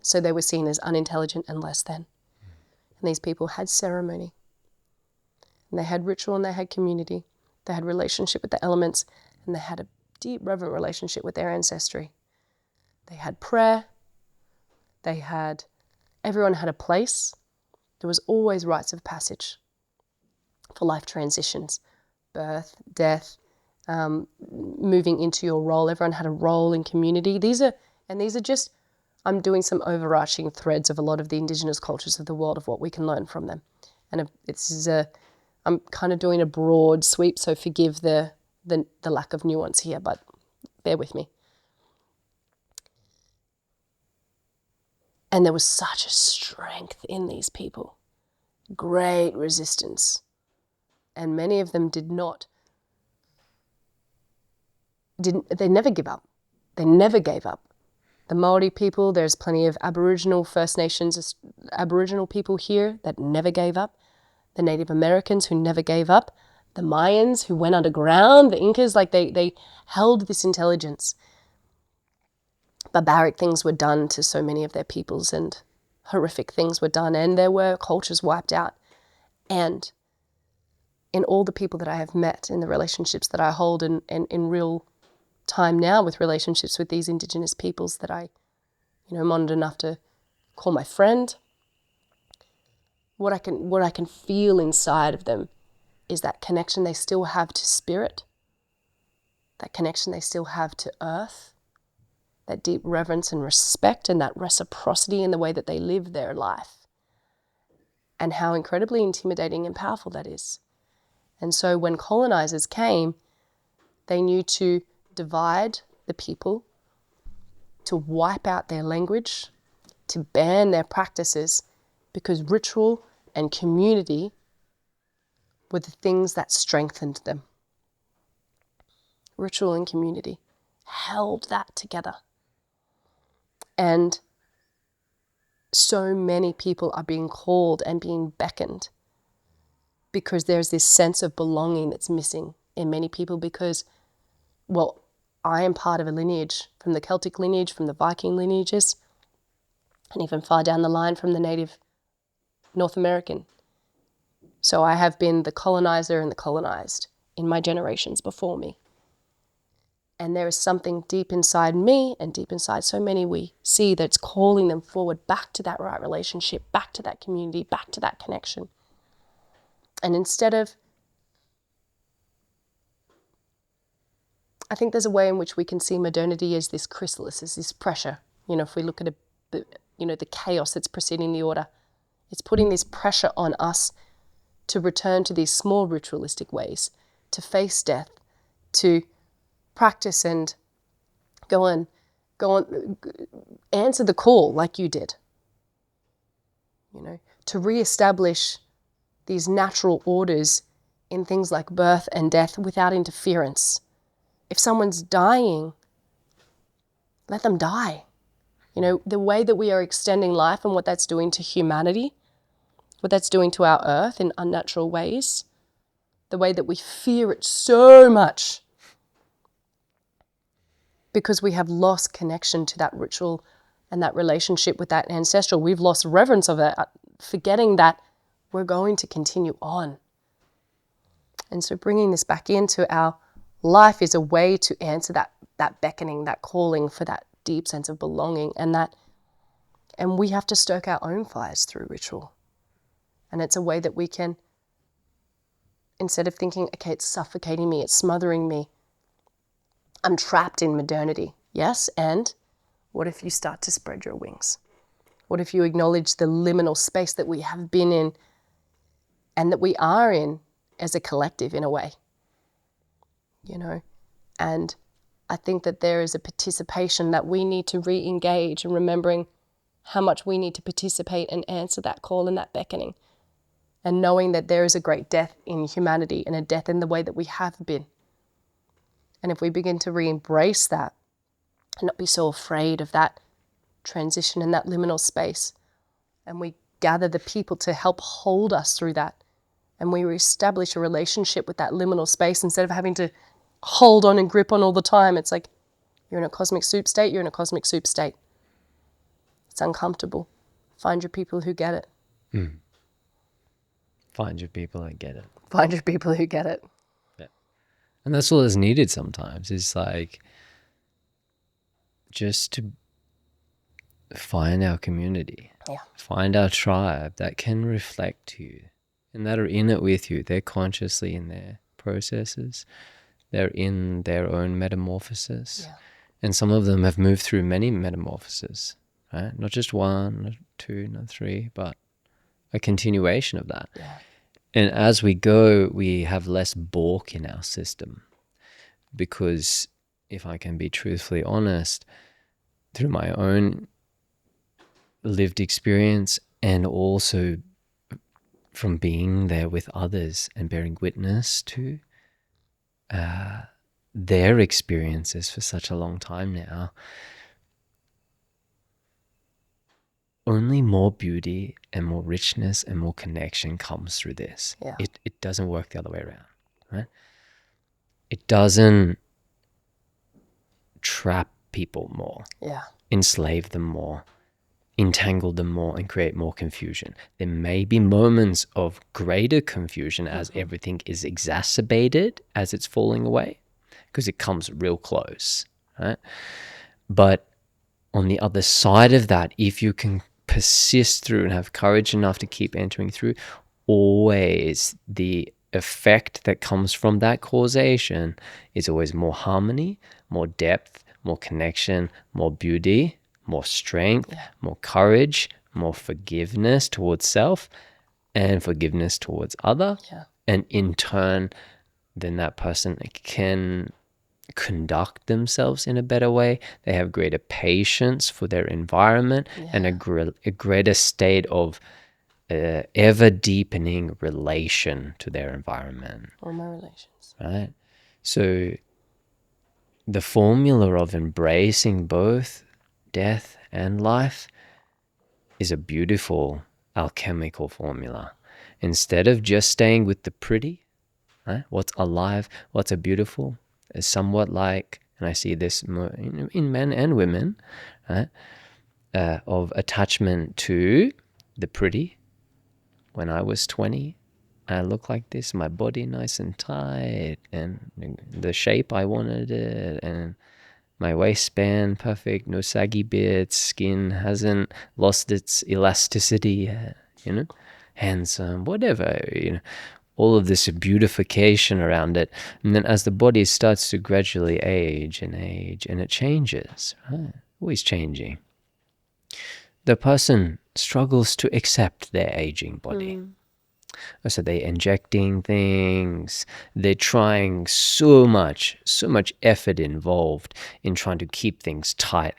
So they were seen as unintelligent and less than. And these people had ceremony, and they had ritual, and they had community. They had relationship with the elements, and they had a deep, reverent relationship with their ancestry. They had prayer. Everyone had a place. There was always rites of passage for life transitions, birth, death, moving into your role. Everyone had a role in community. These are just I'm doing some overarching threads of a lot of the Indigenous cultures of the world, of what we can learn from them. And I'm kind of doing a broad sweep, so forgive the lack of nuance here, but bear with me. And there was such a strength in these people, great resistance. And many of them they never give up. They never gave up. The Maori people, there's plenty of Aboriginal, First Nations, Aboriginal people here that never gave up. The Native Americans who never gave up. The Mayans who went underground. The Incas, like they held this intelligence. Barbaric things were done to so many of their peoples, and horrific things were done, and there were cultures wiped out. And in all the people that I have met, in the relationships that I hold in real time now, with relationships with these Indigenous peoples that I, am honored enough to call my friend, what I can feel inside of them is that connection they still have to spirit, that connection they still have to earth, that deep reverence and respect, and that reciprocity in the way that they live their life, and how incredibly intimidating and powerful that is. And so when colonizers came, they knew to divide the people, to wipe out their language, to ban their practices, because ritual and community were the things that strengthened them. Ritual and community held that together. And so many people are being called and being beckoned because there's this sense of belonging that's missing in many people, because, well, I am part of a lineage, from the Celtic lineage, from the Viking lineages, and even far down the line from the native North American. So I have been the colonizer and the colonized in my generations before me. And there is something deep inside me and deep inside so many we see that's calling them forward back to that right relationship, back to that community, back to that connection. And instead of, I think there's a way in which we can see modernity as this chrysalis, as this pressure. If we look at the chaos that's preceding the order, it's putting this pressure on us to return to these small ritualistic ways, to face death, to practice and go on, answer the call like you did. To reestablish these natural orders in things like birth and death without interference. If someone's dying, let them die. The way that we are extending life and what that's doing to humanity, what that's doing to our earth in unnatural ways, the way that we fear it so much because we have lost connection to that ritual and that relationship with that ancestral. We've lost reverence of it, forgetting that we're going to continue on. And so bringing this back into our life is a way to answer that beckoning, that calling for that deep sense of belonging, and we have to stoke our own fires through ritual. And it's a way that we can, instead of thinking, okay, it's suffocating me, it's smothering me, I'm trapped in modernity. Yes, and what if you start to spread your wings? What if you acknowledge the liminal space that we have been in and that we are in as a collective in a way? And I think that there is a participation that we need to re-engage, and remembering how much we need to participate and answer that call and that beckoning, and knowing that there is a great death in humanity and a death in the way that we have been. And if we begin to re-embrace that and not be so afraid of that transition and that liminal space, and we gather the people to help hold us through that, and we reestablish a relationship with that liminal space instead of having to hold on and grip on all the time. It's like, you're in a cosmic soup state, you're in a cosmic soup state. It's uncomfortable. Find your people who get it. Find your people that get it. Find your people who get it. Yeah. And that's all that's needed sometimes. It's like just to find our community. Yeah. Find our tribe that can reflect you and that are in it with you. They're consciously in their processes. They're in their own metamorphosis. Yeah. And some of them have moved through many metamorphoses. right? Not just one, not two, not three, but a continuation of that. Yeah. And as we go, we have less balk in our system, because if I can be truthfully honest, through my own lived experience and also from being there with others and bearing witness to their experiences for such a long time now, only more beauty and more richness and more connection comes through this. Yeah. It doesn't work the other way around, right? It doesn't trap people more, Yeah. enslave them more, entangle them more, and create more confusion. There may be moments of greater confusion as everything is exacerbated as it's falling away, because it comes real close, right? But on the other side of that, if you can persist through and have courage enough to keep entering through, always the effect that comes from that causation is always more harmony, more depth, more connection, more beauty, more strength, more courage, more forgiveness towards self and forgiveness towards other. Yeah. And in turn, then that person can conduct themselves in a better way. They have greater patience for their environment and a greater state of ever deepening relation to their environment. All my relations. Right? So the formula of embracing both death and life is a beautiful alchemical formula. Instead of just staying with the pretty, right? What's alive, what's a beautiful, is somewhat like, and I see this more in men and women, right? Of attachment to the pretty. When I was 20, I looked like this, my body nice and tight, and the shape I wanted it, and my waistband perfect, no saggy bits, skin hasn't lost its elasticity yet, handsome, whatever, all of this beautification around it. And then as the body starts to gradually age, and it changes, right? Always changing. The person struggles to accept their aging body. So they're injecting things, they're trying so much effort involved in trying to keep things tight.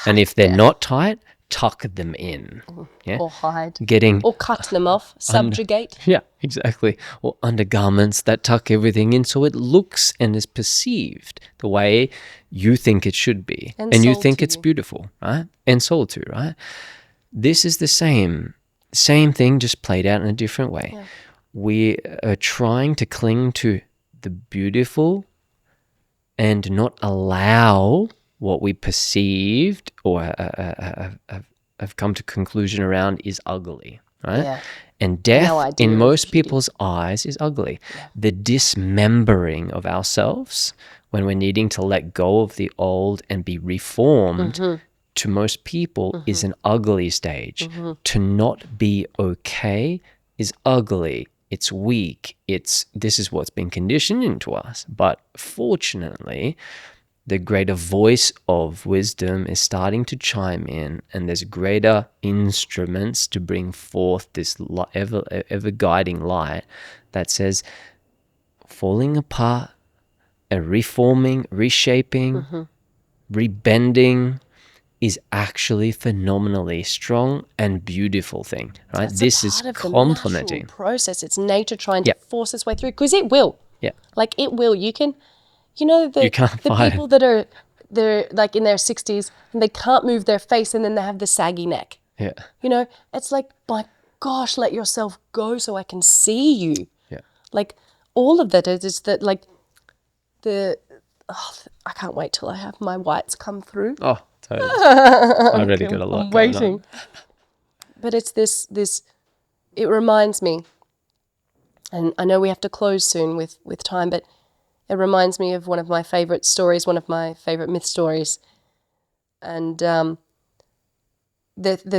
And if they're not tight, tuck them in. Yeah? Or hide. Getting Or cut them off. Subjugate. yeah, exactly. Or undergarments that tuck everything in so it looks and is perceived the way you think it should be. And you think it's beautiful, right? And sold to, right? This is the same thing, just played out in a different way. Yeah. We are trying to cling to the beautiful and not allow what we perceived or have come to conclusion around is ugly, right? Yeah. And death in most people's eyes is ugly. Yeah. The dismembering of ourselves when we're needing to let go of the old and be reformed to most people is an ugly stage. To not be okay is ugly. It's weak. This is what's been conditioned into us. But fortunately, the greater voice of wisdom is starting to chime in, and there's greater instruments to bring forth this ever guiding light that says falling apart, reforming, reshaping, rebending is actually phenomenally strong and beautiful thing, right? This is complementing the process. It's nature trying to force its way through, because it will. Yeah. Like it will. You can, the people that they're like in their 60s and they can't move their face and then they have the saggy neck. Yeah. It's like, my gosh, let yourself go so I can see you. Yeah. Like all of that is that like I can't wait till I have my whites come through. Oh, totally. I already got a lot going on. But it's this, it reminds me, and I know we have to close soon with time, but it reminds me of one of my favorite stories, one of my favorite myth stories. And the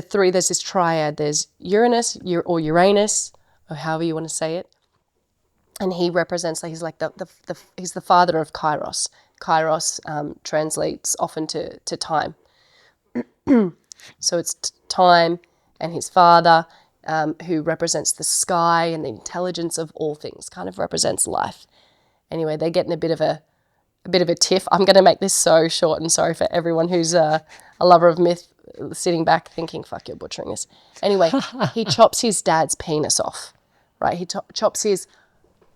three, there's this triad. There's Uranus, or Uranus, or however you want to say it. And he represents, he's like he's the father of Kairos. Kairos translates often to time. So it's time and his father, who represents the sky and the intelligence of all things, kind of represents life. Anyway, they're getting a bit of a tiff. I'm going to make this so short, and sorry for everyone who's a lover of myth sitting back thinking, fuck, you're butchering this. Anyway, he chops his dad's penis off, right? He chops his,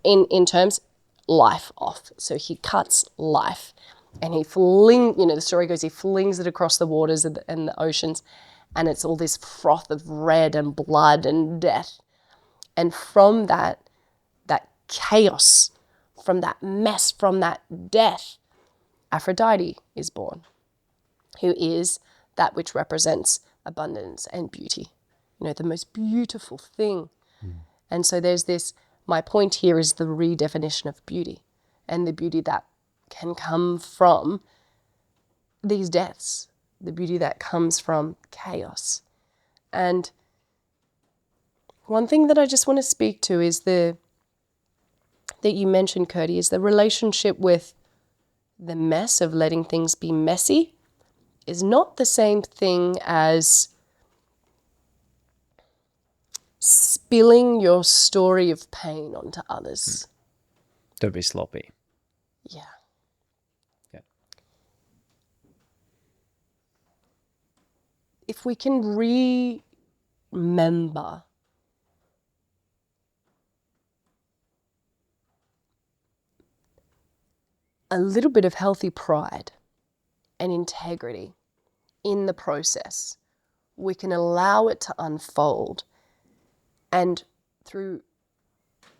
in terms, life off. So he cuts life, and he the story goes, he flings it across the waters and the oceans, and it's all this froth of red and blood and death. And from that chaos, from that mess, from that death, Aphrodite is born, who is that which represents abundance and beauty, the most beautiful thing. And so there's this, my point here is the redefinition of beauty, and the beauty that can come from these deaths, the beauty that comes from chaos. And one thing that I just want to speak to is that you mentioned, Curdy, is the relationship with the mess of letting things be messy is not the same thing as spilling your story of pain onto others. Don't be sloppy. Yeah. Yeah. If we can remember a little bit of healthy pride and integrity in the process, we can allow it to unfold, and through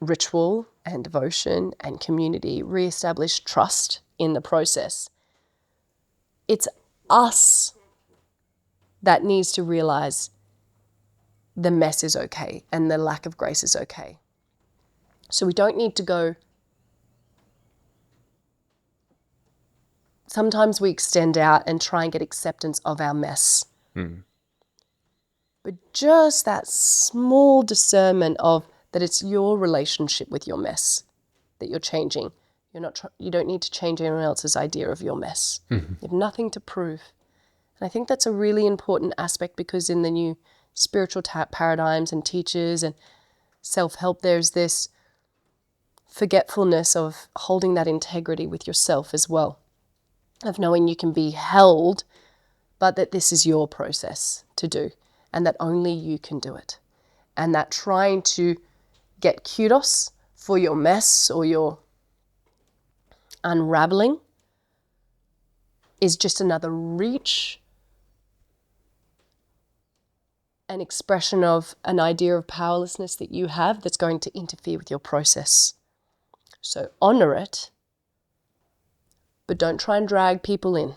ritual and devotion and community, reestablish trust in the process. It's us that needs to realize the mess is okay and the lack of grace is okay. So we don't need to go. Sometimes we extend out and try and get acceptance of our mess. But just that small discernment of that it's your relationship with your mess that you're changing. You don't need to change anyone else's idea of your mess. You have nothing to prove. And I think that's a really important aspect, because in the new spiritual paradigms and teachers and self-help, there's this forgetfulness of holding that integrity with yourself as well, of knowing you can be held, but that this is your process to do and that only you can do it. And that trying to get kudos for your mess or your unraveling is just another reach, an expression of an idea of powerlessness that you have that's going to interfere with your process. So honor it, but don't try and drag people in.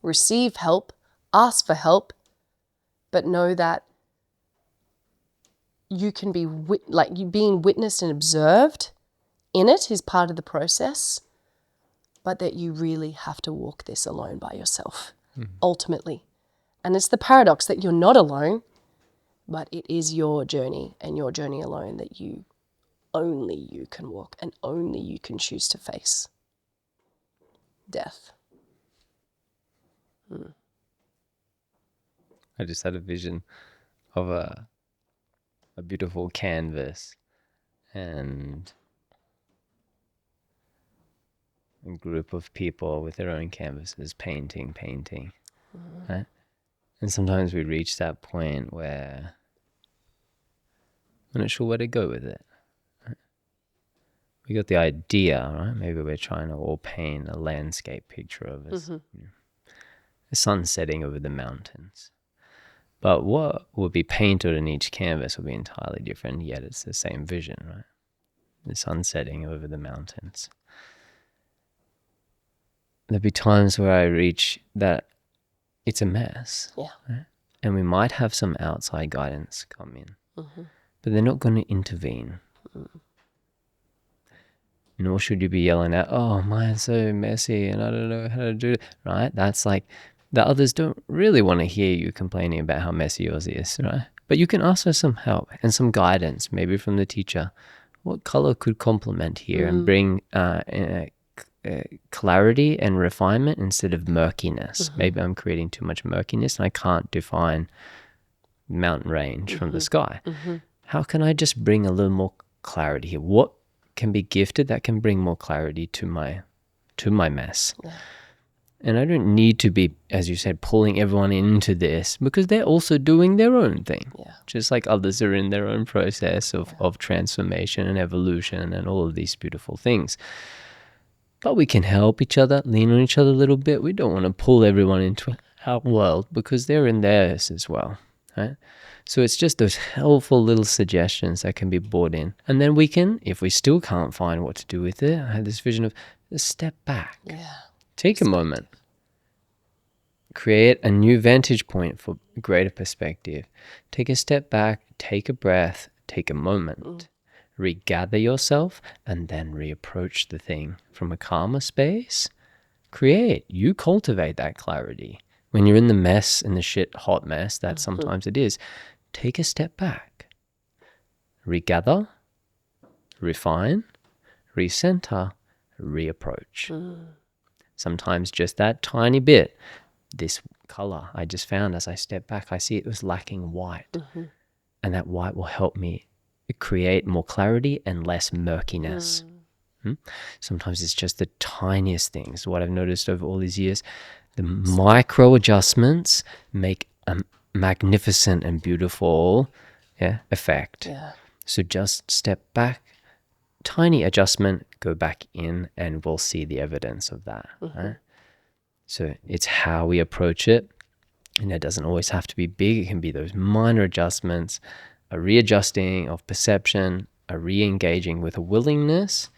Receive help, ask for help, but know that you can be you being witnessed and observed in it is part of the process, but that you really have to walk this alone by yourself, ultimately. And it's the paradox that you're not alone, but it is your journey and your journey alone that only you can walk and only you can choose to face death. I just had a vision of a beautiful canvas and a group of people with their own canvases painting, right? And sometimes we reach that point where we're not sure where to go with it. Right? We got the idea, right? Maybe we're trying to all paint a landscape picture of us, the sun setting over the mountains. But what will be painted in each canvas will be entirely different, yet it's the same vision, right? The sun setting over the mountains. There'll be times where I reach that it's a mess. Yeah. Right? And we might have some outside guidance come in, but they're not going to intervene. Nor should you be yelling out, oh, mine's so messy and I don't know how to do it, right? That's like, the others don't really want to hear you complaining about how messy yours is, right? But you can ask for some help and some guidance, maybe from the teacher. What color could complement here and bring clarity and refinement instead of murkiness. Maybe I'm creating too much murkiness and I can't define mountain range from the sky. How can I just bring a little more clarity here? What can be gifted that can bring more clarity to my mess? Yeah. And I don't need to be, as you said, pulling everyone into this, because they're also doing their own thing. Yeah. Just like others are in their own process of transformation and evolution and all of these beautiful things. But we can help each other, lean on each other a little bit. We don't want to pull everyone into our world because they're in theirs as well, right? So it's just those helpful little suggestions that can be brought in. And then we can, if we still can't find what to do with it, I had this vision of just step back. Yeah. Take a moment. Create a new vantage point for greater perspective. Take a step back, take a breath, take a moment. Regather yourself, and then reapproach the thing from a calmer space. You cultivate that clarity. When you're in the mess, in the shit hot mess that sometimes it is, take a step back. Regather, refine, recenter, reapproach. Sometimes just that tiny bit. This color I just found as I step back, I see it was lacking white. And that white will help me create more clarity and less murkiness. Sometimes it's just the tiniest things. What I've noticed over all these years, the micro adjustments make a magnificent and beautiful effect. Yeah. So just step back, tiny adjustment, go back in, and we'll see the evidence of that. Right? So it's how we approach it. And it doesn't always have to be big. It can be those minor adjustments, a readjusting of perception, a re-engaging with a willingness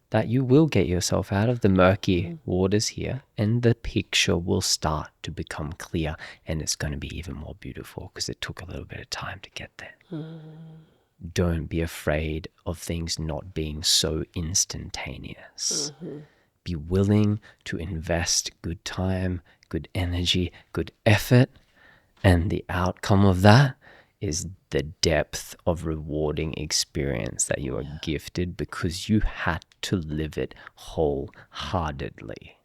that you will get yourself out of the murky waters here, and the picture will start to become clear, and it's going to be even more beautiful because it took a little bit of time to get there. Don't be afraid of things not being so instantaneous. Be willing to invest good time, good energy, good effort, and the outcome of that is the depth of rewarding experience that you are gifted because you had to live it wholeheartedly.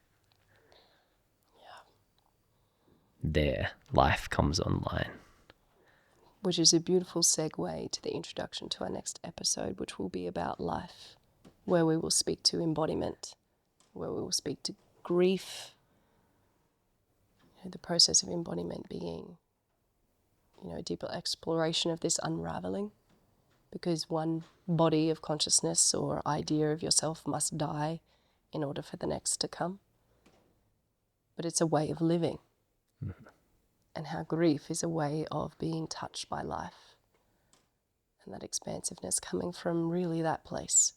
There, life comes online. Which is a beautiful segue to the introduction to our next episode, which will be about life, where we will speak to embodiment, where we will speak to grief, the process of embodiment being, a deeper exploration of this unraveling, because one body of consciousness or idea of yourself must die in order for the next to come. But it's a way of living. And how grief is a way of being touched by life. And that expansiveness coming from really that place.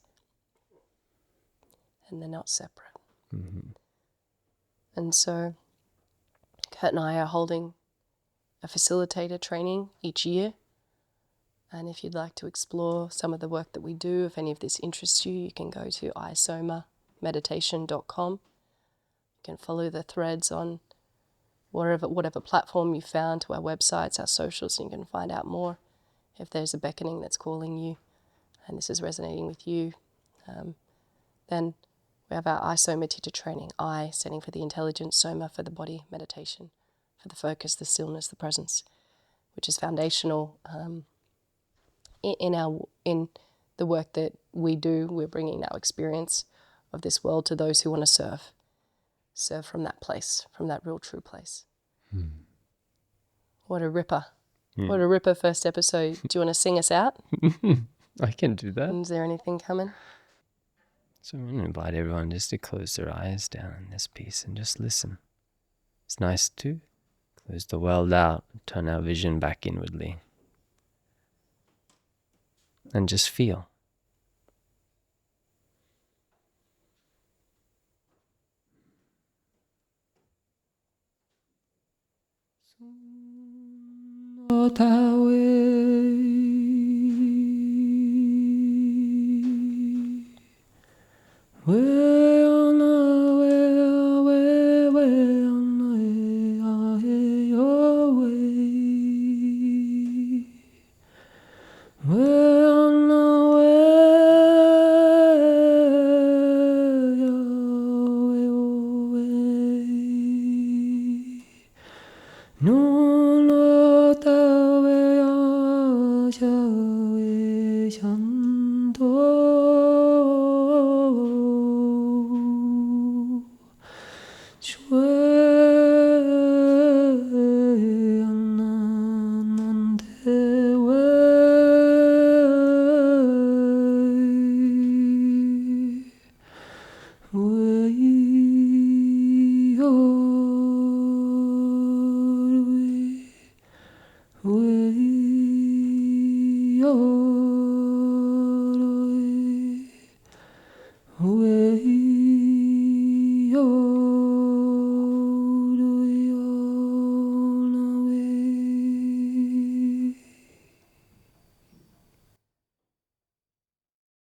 And they're not separate. And so Kurt and I are holding a facilitator training each year. And if you'd like to explore some of the work that we do, if any of this interests you, you can go to ISOMA meditation.com. You can follow the threads on whatever platform you found to our websites, our socials, and you can find out more if there's a beckoning that's calling you and this is resonating with you. Then we have our iSōma teacher training, I standing for the intelligence, Soma for the body, meditation for the focus, the stillness, the presence, which is foundational in the work that we do. We're bringing our experience of this world to those who want to serve from that place, from that real true place. What a ripper. What a ripper first episode. Do you want to sing us out? I can do that. Is there anything coming? So I'm going to invite everyone just to close their eyes down in this piece and just listen. It's nice to close the world out, turn our vision back inwardly, and just feel. no lo ta ve ya sha ve shan do chue nan de we we